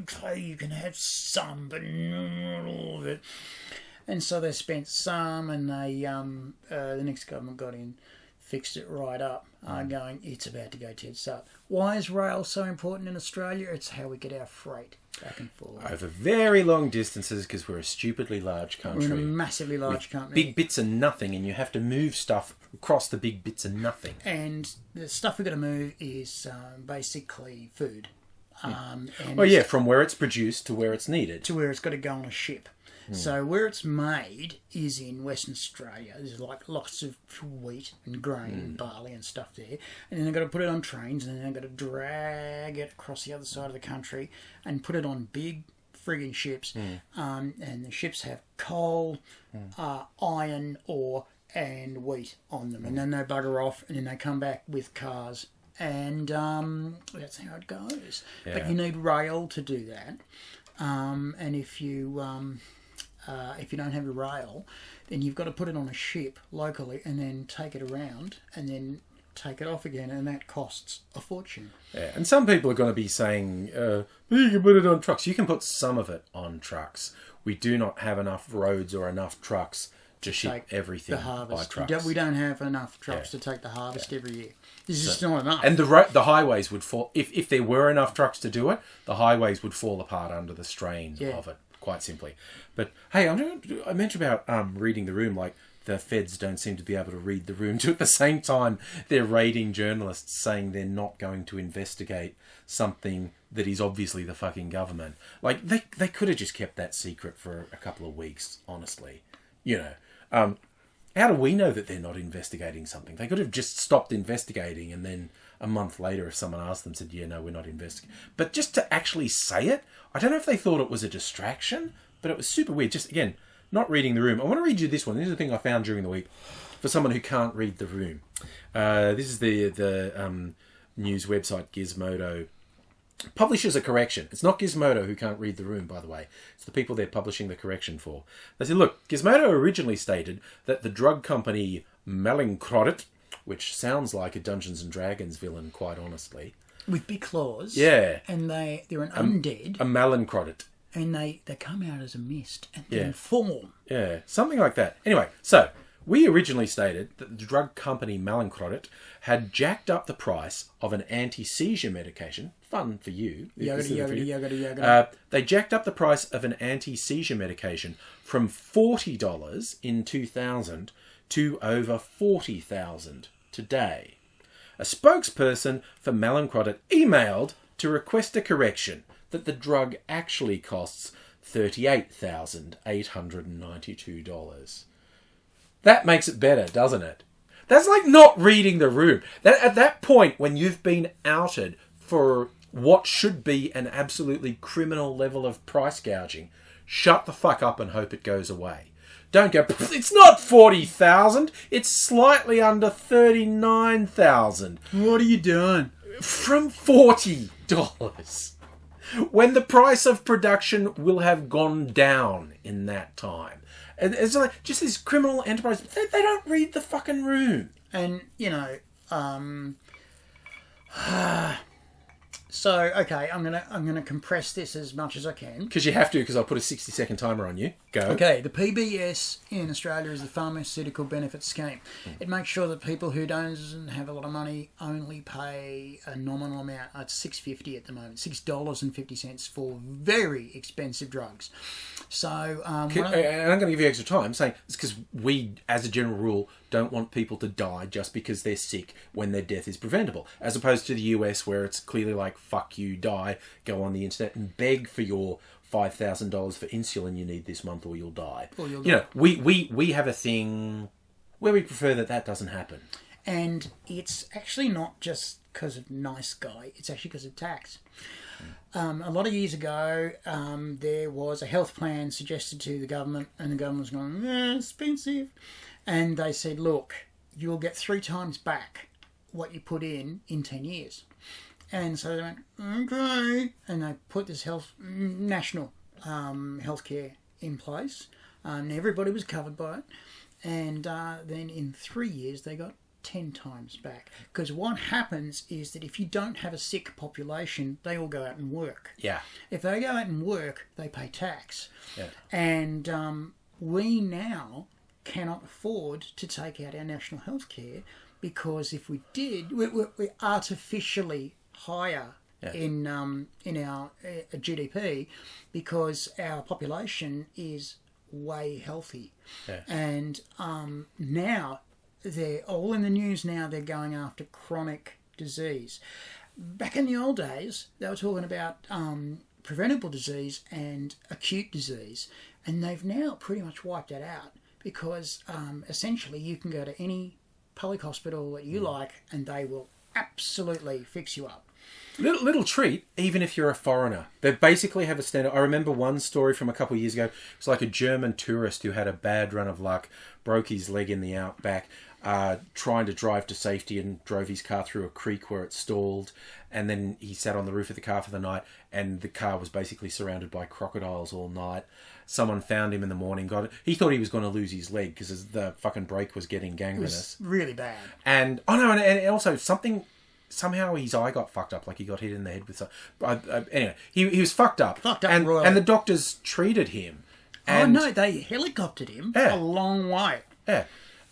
okay, you can have some, but not all of it. And so they spent some, and they the next government got in, fixed it right up, going, it's about to go tits up. Why is rail so important in Australia? It's how we get our freight back and forth. Over very long distances, because we're a stupidly large country. We're a massively large company. Big bits of nothing, and you have to move stuff across the big bits of nothing. And the stuff we've got to move is basically food. And from where it's produced to where it's needed. To where it's got to go on a ship. So where it's made is in Western Australia. There's like lots of wheat and grain and barley and stuff there. And then they've got to put it on trains, and then they've got to drag it across the other side of the country and put it on big friggin' ships. And the ships have coal, iron, ore and wheat on them. And then they bugger off, and then they come back with cars. And that's how it goes. Yeah. But you need rail to do that. And if you don't have a rail, then you've got to put it on a ship locally and then take it around and then take it off again, and that costs a fortune. Yeah, and some people are going to be saying, you can put it on trucks. You can put some of it on trucks. We do not have enough roads or enough trucks to ship everything by trucks. We don't have enough trucks to take the harvest every year. This is just not enough. And the highways would fall, if there were enough trucks to do it, the highways would fall apart under the strain of it, quite simply. But hey, I mentioned about reading the room, like the feds don't seem to be able to read the room too. At the same time, they're raiding journalists saying they're not going to investigate something that is obviously the fucking government. Like, they could have just kept that secret for a couple of weeks, honestly. You know, how do we know that they're not investigating something? They could have just stopped investigating, and then a month later, if someone asked them, said, yeah, no, we're not investigating. But just to actually say it, I don't know if they thought it was a distraction, but it was super weird. Just, again, not reading the room. I want to read you this one. This is the thing I found during the week for someone who can't read the room. This is the news website Gizmodo. Publishes a correction. It's not Gizmodo who can't read the room, by the way. It's the people they're publishing the correction for. They said, look, Gizmodo originally stated that the drug company Mallinckrodt, which sounds like a Dungeons and Dragons villain, quite honestly. With big claws. Yeah. And they're an undead. A Mallinckrodt. And they come out as a mist and then form. Yeah, something like that. Anyway, so we originally stated that the drug company Mallinckrodt had jacked up the price of an anti-seizure medication. Fun for you. Yogurt. They jacked up the price of an anti-seizure medication from $40 in 2000 to over $40,000 today. A spokesperson for Mallinckrodt emailed to request a correction that the drug actually costs $38,892. That makes it better, doesn't it? That's like not reading the room. At that point, when you've been outed for what should be an absolutely criminal level of price gouging, shut the fuck up and hope it goes away. Don't go, it's not 40,000, it's slightly under 39,000. What are you doing? From $40. When the price of production will have gone down in that time. And it's like just this criminal enterprise. They don't read the fucking room. And, you know, so, okay, I'm gonna compress this as much as I can. Because you have to, because I'll put a 60-second timer on you. Go. Okay, the PBS in Australia is the Pharmaceutical Benefits Scheme. It makes sure that people who don't have a lot of money only pay a nominal amount. It's $6.50 at the moment, $6.50 for very expensive drugs. So, and I'm going to give you extra time, saying it's because we, as a general rule, don't want people to die just because they're sick when their death is preventable. As opposed to the US, where it's clearly like, fuck you, die, go on the internet and beg for your $5,000 for insulin you need this month or you'll die. You know, we have a thing where we prefer that doesn't happen. And it's actually not just because of nice guy, it's actually because of tax. A lot of years ago, there was a health plan suggested to the government, and the government was going, expensive. And they said, look, you'll get 3 times back what you put in 10 years. And so they went, okay. And they put this national healthcare in place. And everybody was covered by it. And then in 3 years, they got 10 times back. Because what happens is that if you don't have a sick population, they all go out and work. Yeah. If they go out and work, they pay tax. Yeah. And we now cannot afford to take out our national health care, because if we did, we're artificially higher in our GDP, because our population is way healthy. Yeah. And now they're all in the news now. They're going after chronic disease. Back in the old days, they were talking about preventable disease and acute disease, and they've now pretty much wiped that out, because essentially you can go to any public hospital that you like and they will absolutely fix you up. Little treat, even if you're a foreigner. They basically have a standard. I remember one story from a couple of years ago. It's like a German tourist who had a bad run of luck, broke his leg in the outback, trying to drive to safety, and drove his car through a creek where it stalled. And then he sat on the roof of the car for the night, and the car was basically surrounded by crocodiles all night. Someone found him in the morning. He thought he was going to lose his leg because the fucking brake was getting gangrenous. It was really bad. And and also somehow his eye got fucked up, like he got hit in the head with some. Anyway, he was fucked up. And the doctors treated him. And, they helicoptered him a long way. Yeah,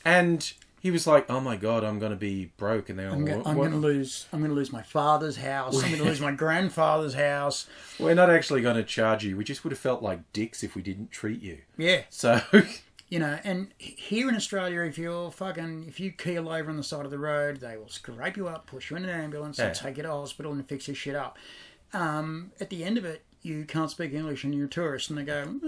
and he was like, "Oh my god, I'm going to be broke," and they're I'm going to lose my father's house. I'm going to lose my grandfather's house. We're not actually going to charge you. We just would have felt like dicks if we didn't treat you. Yeah. So. You know, and here in Australia, if you keel over on the side of the road, they will scrape you up, push you in an ambulance, and take you to hospital and fix your shit up. At the end of it, you can't speak English and you're a tourist, and they go,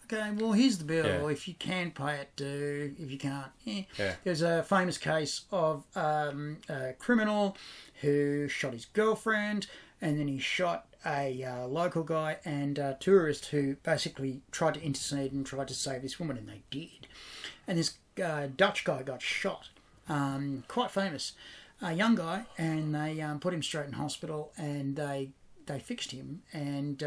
okay, well, here's the bill. Yeah. If you can pay it, do. If you can't, Yeah. There's a famous case of a criminal who shot his girlfriend, and then he shot a local guy and a tourist who basically tried to intercede and tried to save this woman, and they did. And this Dutch guy got shot, quite famous, a young guy, and they put him straight in hospital, and they fixed him, and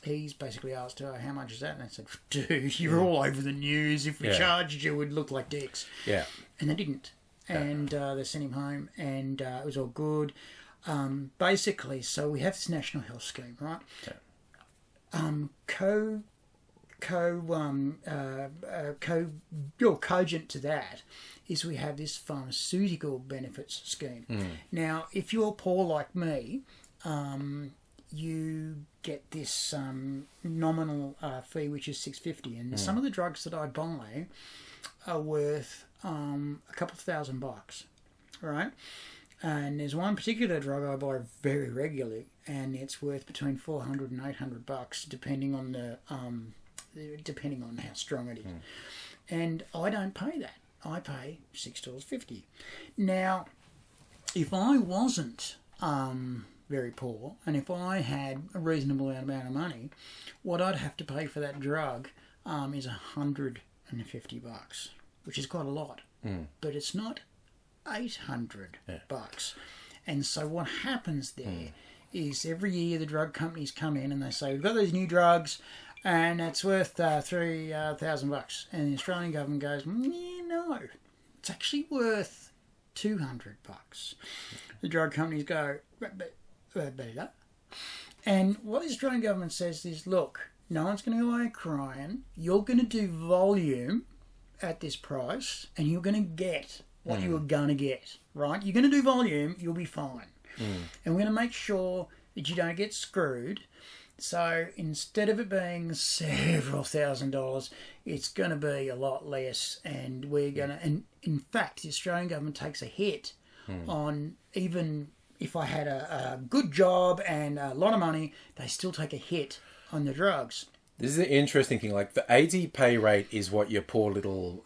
he's basically asked her, how much is that? And they said, dude, you're all over the news. If we charged you, we'd look like dicks. Yeah. And they didn't. And they sent him home, and it was all good. Basically, so we have this national health scheme, right? Cogent to that is we have this pharmaceutical benefits scheme. Now, if you're poor like me, you get this nominal fee, which is $6.50, and some of the drugs that I buy are worth a couple of $1,000, right? And there's one particular drug I buy very regularly, and it's worth between $400 and $800, depending on how strong it is. And I don't pay that. I pay $6.50. Now, if I wasn't very poor, and if I had a reasonable amount of money, what I'd have to pay for that drug is $150, which is quite a lot. But it's not $800. And so what happens there is every year the drug companies come in and they say, we've got these new drugs and it's worth $3,000. And the Australian government goes, no, it's actually worth $200. The drug companies go, better. And what the Australian government says is, look, no one's going to go away crying. You're going to do volume at this price, and you're going to get what you were going to get, right? You're going to do volume, you'll be fine. And we're going to make sure that you don't get screwed. So instead of it being several $1,000s, it's going to be a lot less. And we're going to, and in fact, the Australian government takes a hit on, even if I had a good job and a lot of money, they still take a hit on the drugs. This is an interesting thing. Like the AIDzee pay rate is what your poor little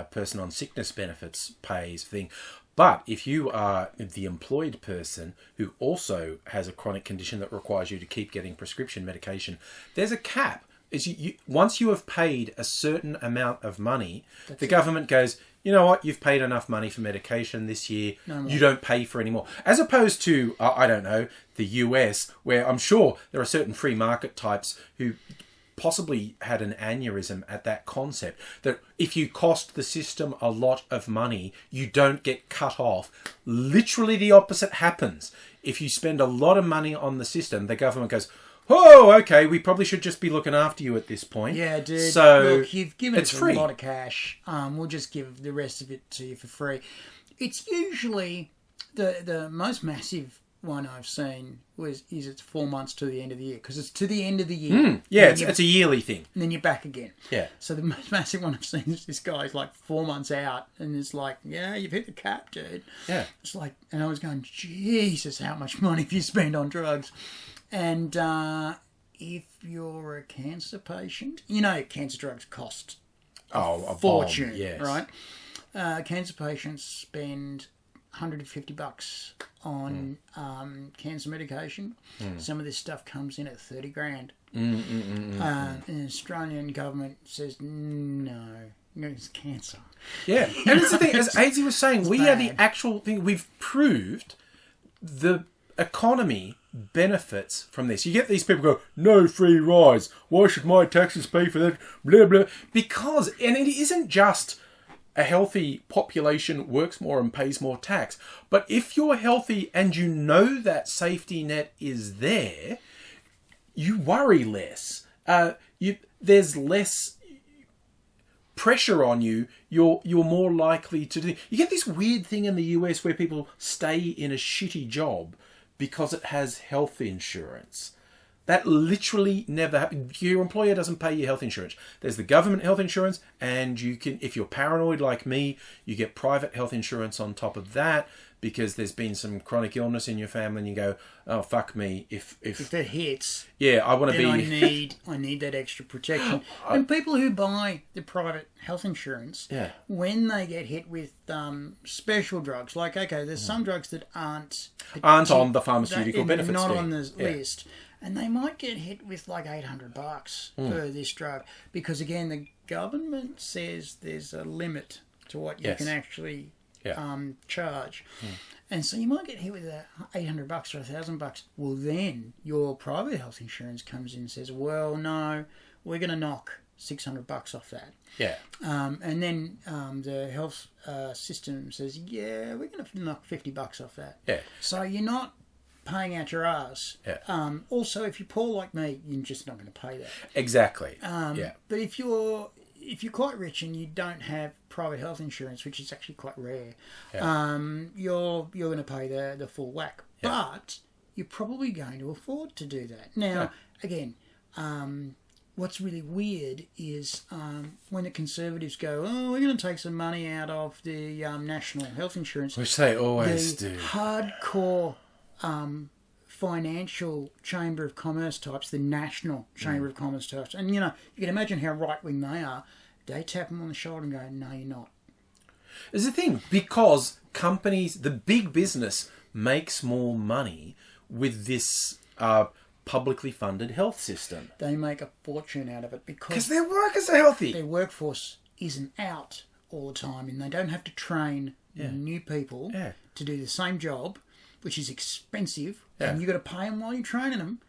person on sickness benefits pays thing. But if you are the employed person who also has a chronic condition that requires you to keep getting prescription medication, there's a cap. Once you have paid a certain amount of money, the government goes, you know what, you've paid enough money for medication this year, you don't pay for any more. As opposed to, I don't know, the US, where I'm sure there are certain free market types who possibly had an aneurysm at that concept, that if you cost the system a lot of money, you don't get cut off. Literally the opposite happens. If you spend a lot of money on the system, the government goes, oh, okay, we probably should just be looking after you at this point. Yeah, dude. So look, you've given us free. A lot of cash. We'll just give the rest of it to you for free. It's usually the most massive one I've seen is it's 4 months to the end of the year, because it's to the end of the year. Yeah, it's a yearly thing. And then you're back again. Yeah. So the most massive one I've seen is this guy's like 4 months out, and it's like, yeah, you've hit the cap, dude. Yeah. It's like, and I was going, Jesus, how much money have you spent on drugs? And if you're a cancer patient, you know, cancer drugs cost a fortune, bomb, yes. right? Cancer patients spend $150 on cancer medication. Some of this stuff comes in at $30,000. And the Australian government says no, it's cancer. Yeah, and it's the thing, as AIDzee was saying, we bad. are the actual thing. We've proved the economy benefits from this. You get these people go, no free rides. Why should my taxes pay for that? Blah, blah. Because, and it isn't just a healthy population works more and pays more tax. But if you're healthy and you know that safety net is there, you worry less. There's less pressure on you. You're more likely to do. You get this weird thing in the US where people stay in a shitty job because it has health insurance. That literally never happens. Your employer doesn't pay your health insurance. There's the government health insurance, and you can, if you're paranoid like me, you get private health insurance on top of that, because there's been some chronic illness in your family, and you go, oh, fuck me. If that hits, yeah, I want to be. I need that extra protection. And people who buy the private health insurance, when they get hit with special drugs, like, okay, there's some drugs that aren't on the pharmaceutical benefits not thing. On the list. And they might get hit with like $800 for this drug, because again, the government says there's a limit to what you can actually charge. And so you might get hit with $800 or $1,000. Well, then your private health insurance comes in and says, well, no, we're going to knock $600 off that. Yeah. And then the health system says, yeah, we're going to knock $50 off that. Yeah. So you're not paying out your ass. Yeah. Also, if you're poor like me, you're just not going to pay that. Exactly. But if you're quite rich and you don't have private health insurance, which is actually quite rare, you're going to pay the full whack. Yeah. But you're probably going to afford to do that. Now, again, what's really weird is when the Conservatives go, oh, we're going to take some money out of the national health insurance. Which they always do. Hardcore financial Chamber of Commerce types, the National Chamber of Commerce types, and you can imagine how right-wing they are. They tap them on the shoulder and go, no, you're not. It's the thing, because companies, the big business, makes more money with this publicly funded health system. They make a fortune out of it because their workers are healthy. Their workforce isn't out all the time, and they don't have to train new people to do the same job, which is expensive, and you've got to pay them while you're training them,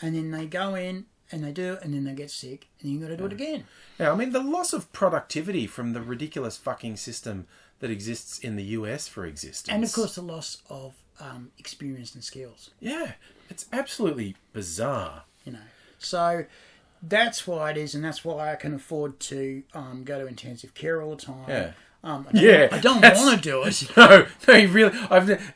and then they go in and they do it, and then they get sick, and then you've got to do it again. Yeah, I mean, the loss of productivity from the ridiculous fucking system that exists in the US for existence. And, of course, the loss of experience and skills. Yeah, it's absolutely bizarre. So that's why it is, and that's why I can afford to go to intensive care all the time. Yeah. I don't want to do it. No, you really.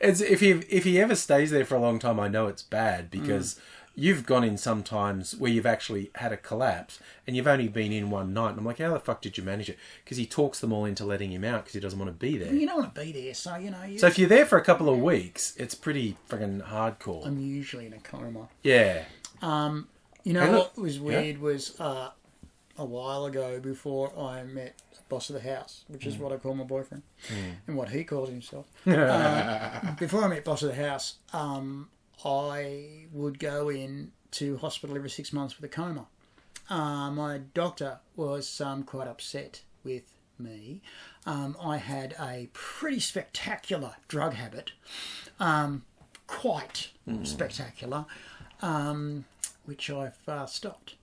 If he ever stays there for a long time, I know it's bad, because you've gone in sometimes where you've actually had a collapse and you've only been in one night. And I'm like, how the fuck did you manage it? Because he talks them all into letting him out because he doesn't want to be there. You don't want to be there, so, So if you're there for a couple of weeks, it's pretty fucking hardcore. I'm usually in a coma. Yeah. What was weird was a while ago, before I met boss of the house, which is what I call my boyfriend, and what he calls himself. Before I met boss of the house, I would go in to hospital every 6 months with a coma. My doctor was quite upset with me. I had a pretty spectacular drug habit, quite spectacular, which I've stopped.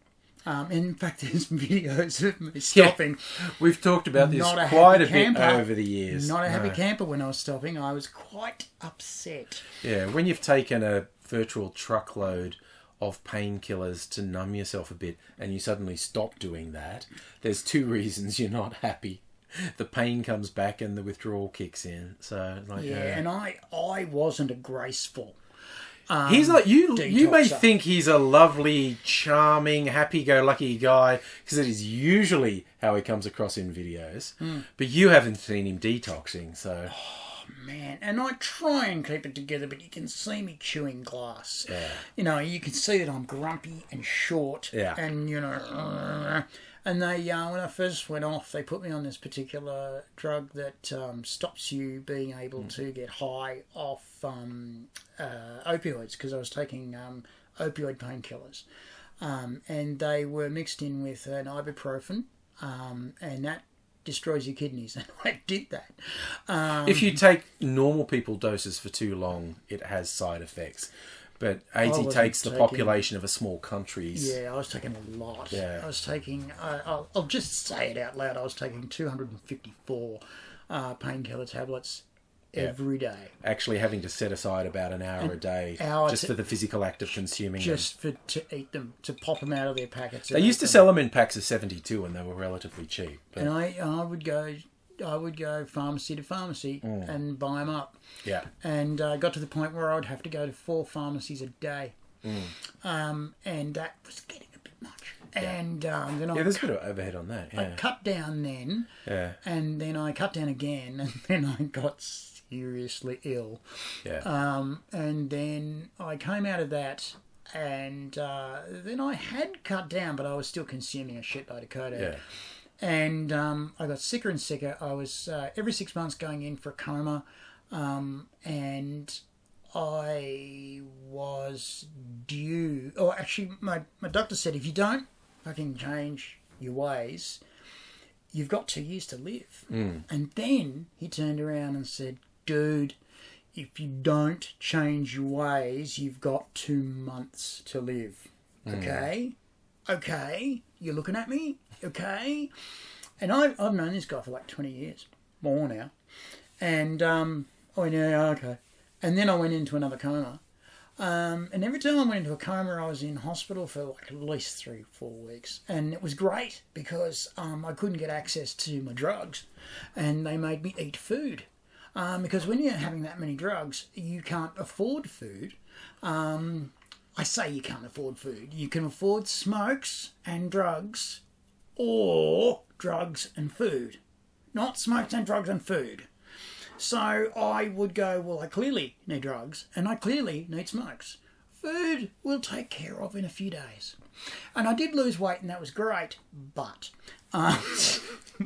In fact, there's videos of me stopping. Yeah. We've talked about this quite a bit over the years. Not a happy camper when I was stopping. I was quite upset. Yeah, when you've taken a virtual truckload of painkillers to numb yourself a bit and you suddenly stop doing that, there's two reasons you're not happy. The pain comes back and the withdrawal kicks in. So and I wasn't a graceful. He's like you. You may think he's a lovely, charming, happy-go-lucky guy because it is usually how he comes across in videos. But you haven't seen him detoxing, so. Oh man! And I try and keep it together, but you can see me chewing glass. Yeah. You can see that I'm grumpy and short. Yeah. And and they when I first went off, they put me on this particular drug that stops you being able to get high off opioids, because I was taking opioid painkillers, and they were mixed in with an ibuprofen, and that destroys your kidneys, and I did that. If you take normal people doses for too long, it has side effects. But AIDzee takes the population of a small country's. Yeah, I was taking a lot. Yeah. I was taking, I'll just say it out loud, I was taking 254 painkiller tablets every day. Actually having to set aside about an hour a day just for the physical act of consuming them. Just to eat them, to pop them out of their packets. They used to sell them in packs of 72 and they were relatively cheap. But... And I would go pharmacy to pharmacy and buy them up. Yeah. And I got to the point where I would have to go to 4 pharmacies a day. And that was getting a bit much. Yeah. And then there's a bit of overhead on that. Yeah. I cut down then. Yeah. And then I cut down again, and then I got seriously ill. Yeah. And then I came out of that, and then I had cut down, but I was still consuming a shitload of codeine. Yeah. And I got sicker and sicker. I was every 6 months going in for a coma, and I was due... Or actually, my doctor said, if you don't fucking change your ways, you've got 2 years to live. And then he turned around and said, dude, if you don't change your ways, you've got 2 months to live. Okay? You're looking at me? Okay? And I've known this guy for like 20 years. More now. And I went, yeah, okay. And then I went into another coma. And every time I went into a coma, I was in hospital for like at least 3-4 weeks. And it was great because I couldn't get access to my drugs. And they made me eat food. Because when you're having that many drugs, you can't afford food. I say you can't afford food. You can afford smokes and drugs, or drugs and food. Not smokes and drugs and food. So I would go, well, I clearly need drugs, and I clearly need smokes. Food we'll take care of in a few days. And I did lose weight, and that was great, but...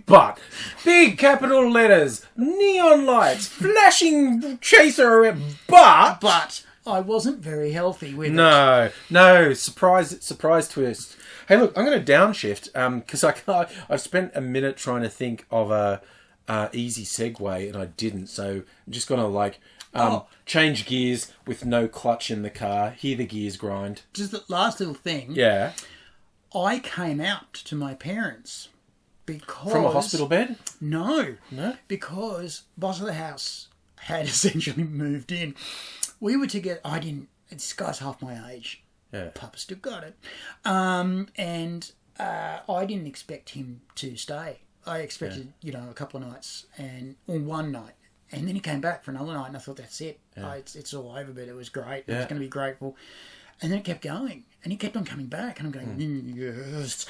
But, big capital letters, neon lights, flashing chaser, but I wasn't very healthy with it. No, surprise twist. Hey, look, I'm going to downshift because I've spent a minute trying to think of a easy segue and I didn't. So I'm just going to change gears with no clutch in the car. Hear the gears grind. Just the last little thing. Yeah. I came out to my parents because... From a hospital bed? No. Because boss of the house had essentially moved in. We were together. This guy's half my age. Yeah. Papa still got it. And I didn't expect him to stay. I expected, a couple of nights or one night. And then he came back for another night and I thought, that's it. Yeah. It's all over, but it was great. Yeah. I was going to be grateful. And then it kept going. And he kept on coming back. And I'm going, yes.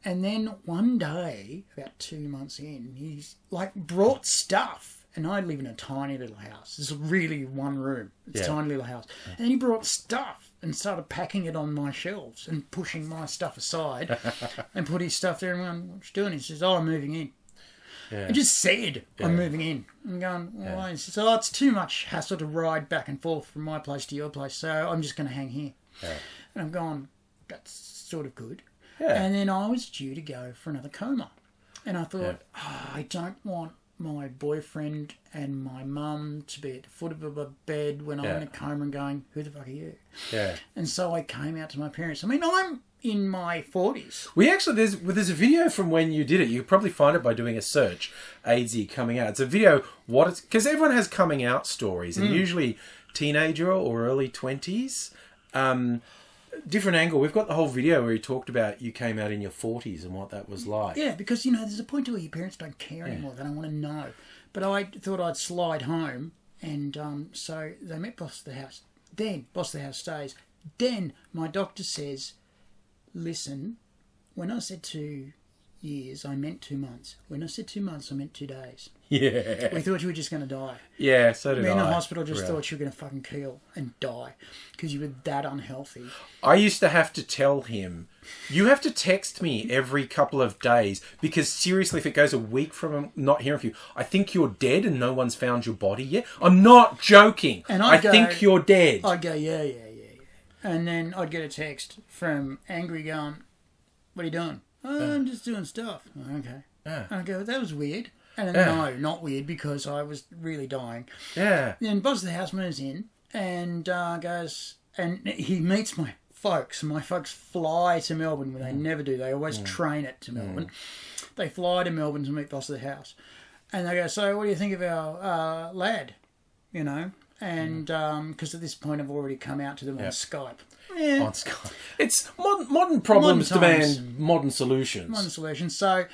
And then one day, about 2 months in, he's like brought stuff. And I live in a tiny little house. It's really one room. It's a tiny little house. And he brought stuff and started packing it on my shelves and pushing my stuff aside and put his stuff there and went, what you doing? He says, I'm moving in. Yeah. I just said, I'm moving in. I'm going, why? He says, it's too much hassle to ride back and forth from my place to your place, so I'm just going to hang here. Yeah. And I'm going, that's sort of good. Yeah. And then I was due to go for another coma. And I thought, I don't want my boyfriend and my mum to be at the foot of a bed when I'm in a coma and going, who the fuck are you? Yeah. And so I came out to my parents. I mean, I'm in my 40s. We actually, there's a video from when you did it. You could probably find it by doing a search, AIDzee coming out. It's a video, because everyone has coming out stories, and usually teenager or early 20s. Different angle. We've got the whole video where you talked about you came out in your 40s and what that was like. Yeah, because, there's a point to where your parents don't care anymore. They don't want to know. But I thought I'd slide home, and so they met boss of the house. Then boss of the house stays. Then my doctor says, listen, when I said 2 years, I meant 2 months. When I said 2 months, I meant 2 days. Yeah. We thought you were just going to die. Yeah, so did I. Me in the hospital just thought you were going to fucking kill and die because you were that unhealthy. I used to have to tell him, you have to text me every couple of days because seriously, if it goes a week from not hearing from you, I think you're dead and no one's found your body yet. I'm not joking. And I think you're dead. I'd go, yeah. And then I'd get a text from Angry going, what are you doing? Oh, I'm just doing stuff. Oh, okay. Yeah. And I go, that was weird. And no, not weird because I was really dying. Yeah. Then boss of the house moves in and goes, and he meets my folks. My folks fly to Melbourne when they never do. They always train it to Melbourne. They fly to Melbourne to meet boss of the house. And they go, so what do you think of our lad? And because at this point I've already come out to them on Skype. Yeah. On Skype. It's modern problems demand modern solutions. Modern solutions. So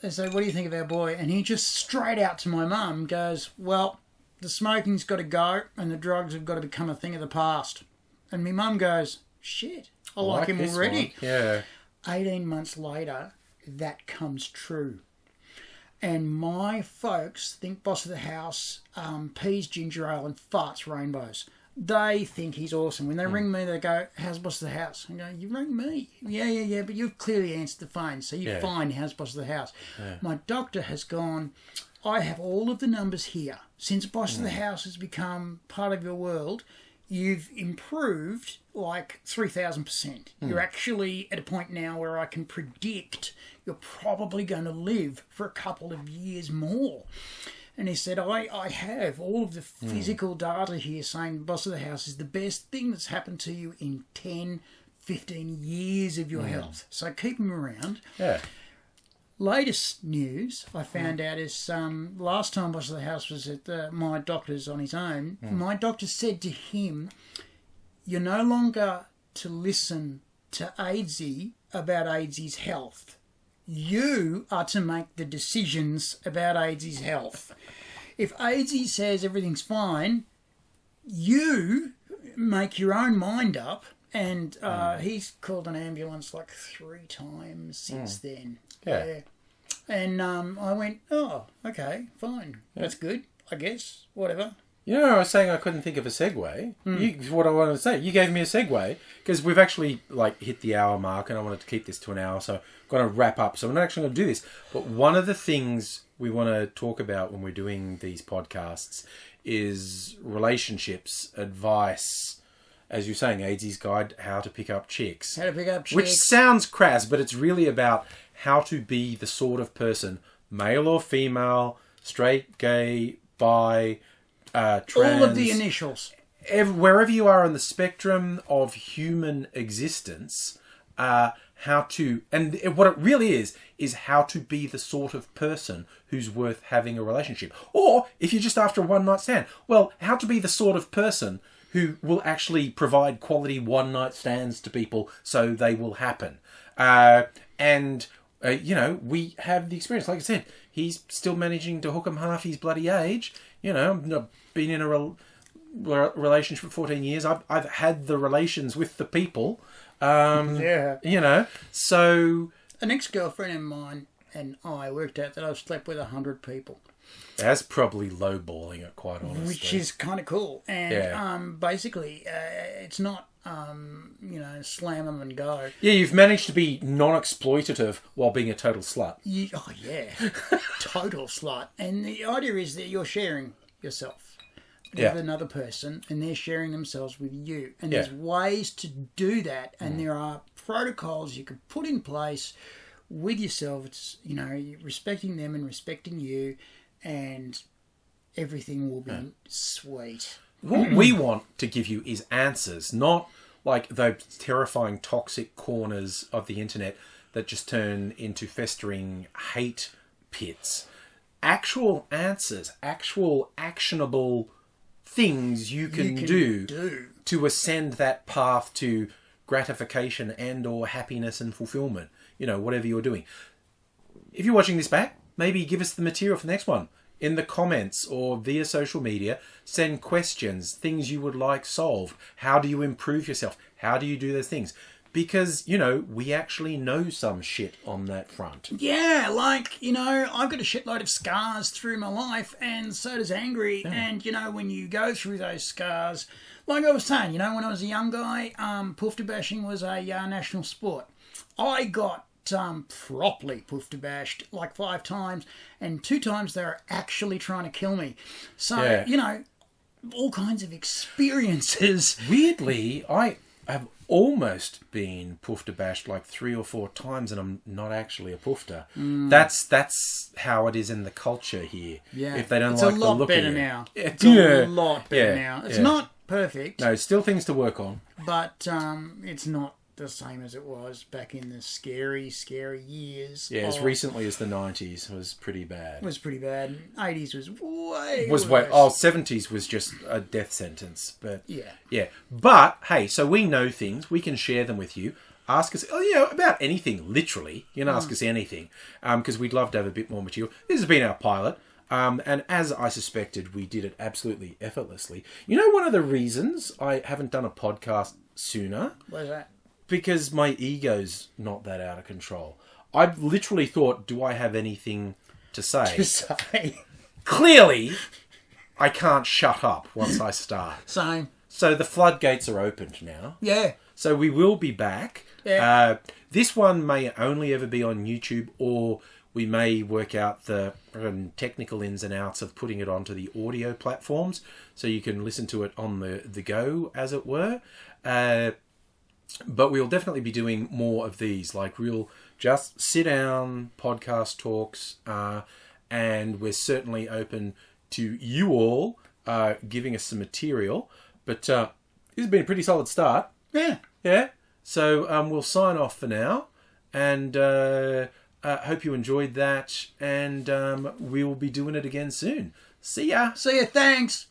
they say, what do you think of our boy? And he just straight out to my mum goes, well, the smoking's got to go and the drugs have got to become a thing of the past. And my mum goes, shit, I like him already. One. Yeah. 18 months later, that comes true. And my folks think boss of the house peas ginger ale and farts rainbows. They think he's awesome. When they ring me, they go, how's boss of the house? I go, you rang me. Yeah, but you've clearly answered the phone, so you're fine. How's boss of the house? Yeah. My doctor has gone, I have all of the numbers here. Since boss of the house has become part of your world, you've improved like 3,000%. You're actually at a point now where I can predict you're probably going to live for a couple of years more. And he said, I have all of the physical data here saying boss of the house is the best thing that's happened to you in 10, 15 years of your health. So keep him around. Yeah. Latest news I found out is last time boss of the house was at my doctor's on his own, my doctor said to him, you're no longer to listen to AIDzee about AIDzee's health. You are to make the decisions about AIDzee's health. If AIDzee says everything's fine, you make your own mind up. And he's called an ambulance like 3 times since then. Yeah. And I went, oh, okay, fine. That's good, I guess. Whatever. I was saying I couldn't think of a segue. What I wanted to say, you gave me a segue because we've actually hit the hour mark, and I wanted to keep this to an hour, so I'm going to wrap up. So I'm not actually going to do this. But one of the things we want to talk about when we're doing these podcasts is relationships, advice. As you're saying, AIDzee's guide, how to pick up chicks. How to pick up chicks. Which sounds crass, but it's really about how to be the sort of person, male or female, straight, gay, bi, trans. All of the initials. Wherever you are on the spectrum of human existence, how to... And what it really is how to be the sort of person who's worth having a relationship. Or, if you're just after a one-night stand, well, how to be the sort of person who will actually provide quality one-night stands to people so they will happen. We have the experience. Like I said, he's still managing to hook him half his bloody age. Been in a relationship for 14 years. I've had the relations with the people. Yeah. You know, so... An ex-girlfriend of mine and I worked out that I've slept with 100 people. That's probably lowballing it, quite honestly. Which is kind of cool. And Yeah. Basically, it's not, slam them and go. Yeah, you've managed to be non-exploitative while being a total slut. Oh, yeah. Total slut. And the idea is that you're sharing yourself with another person and they're sharing themselves with you. And there's ways to do that. And there are protocols you can put in place with yourself. It's, respecting them and respecting you, and everything will be sweet. What we want to give you is answers, not like those terrifying toxic corners of the internet that just turn into festering hate pits. Actual answers, actual actionable things you can do to ascend that path to gratification and or happiness and fulfillment. Whatever you're doing. If you're watching this back, maybe give us the material for the next one. In the comments or via social media, send questions, things you would like solved. How do you improve yourself? How do you do those things? Because, we actually know some shit on that front. Yeah, I've got a shitload of scars through my life, and so does Angry. Yeah. And, when you go through those scars, like I was saying, when I was a young guy, poofter bashing was a national sport. I got properly poofter bashed like 5 times, and 2 times they were actually trying to kill me. So, all kinds of experiences. Weirdly, I have almost been poofter bashed like 3 or 4 times, and I'm not actually a poofter. That's how it is in the culture here. Yeah, if they don't it's like a the lot look better of it. now. It's a lot better now. It's not perfect. No, still things to work on. But it's not the same as it was back in the scary years. Yeah, as recently as the 90s was pretty bad. It was pretty bad. 80s was way worse. 70s was just a death sentence. But yeah. But hey, so we know things. We can share them with you. Ask us, about anything. Literally, you can ask us anything, because we'd love to have a bit more material. This has been our pilot. And as I suspected, we did it absolutely effortlessly. One of the reasons I haven't done a podcast sooner? What's that? Because my ego's not that out of control. I literally thought, do I have anything to say? Clearly, I can't shut up once I start. Same. So the floodgates are opened now. Yeah. So we will be back. Yeah. This one may only ever be on YouTube, or we may work out the technical ins and outs of putting it onto the audio platforms, so you can listen to it on the go, as it were. But we'll definitely be doing more of these. Like, we'll just sit down, podcast talks, and we're certainly open to you all giving us some material. But this has been a pretty solid start. Yeah. Yeah. So we'll sign off for now. And hope you enjoyed that. And we'll be doing it again soon. See ya. See ya. Thanks.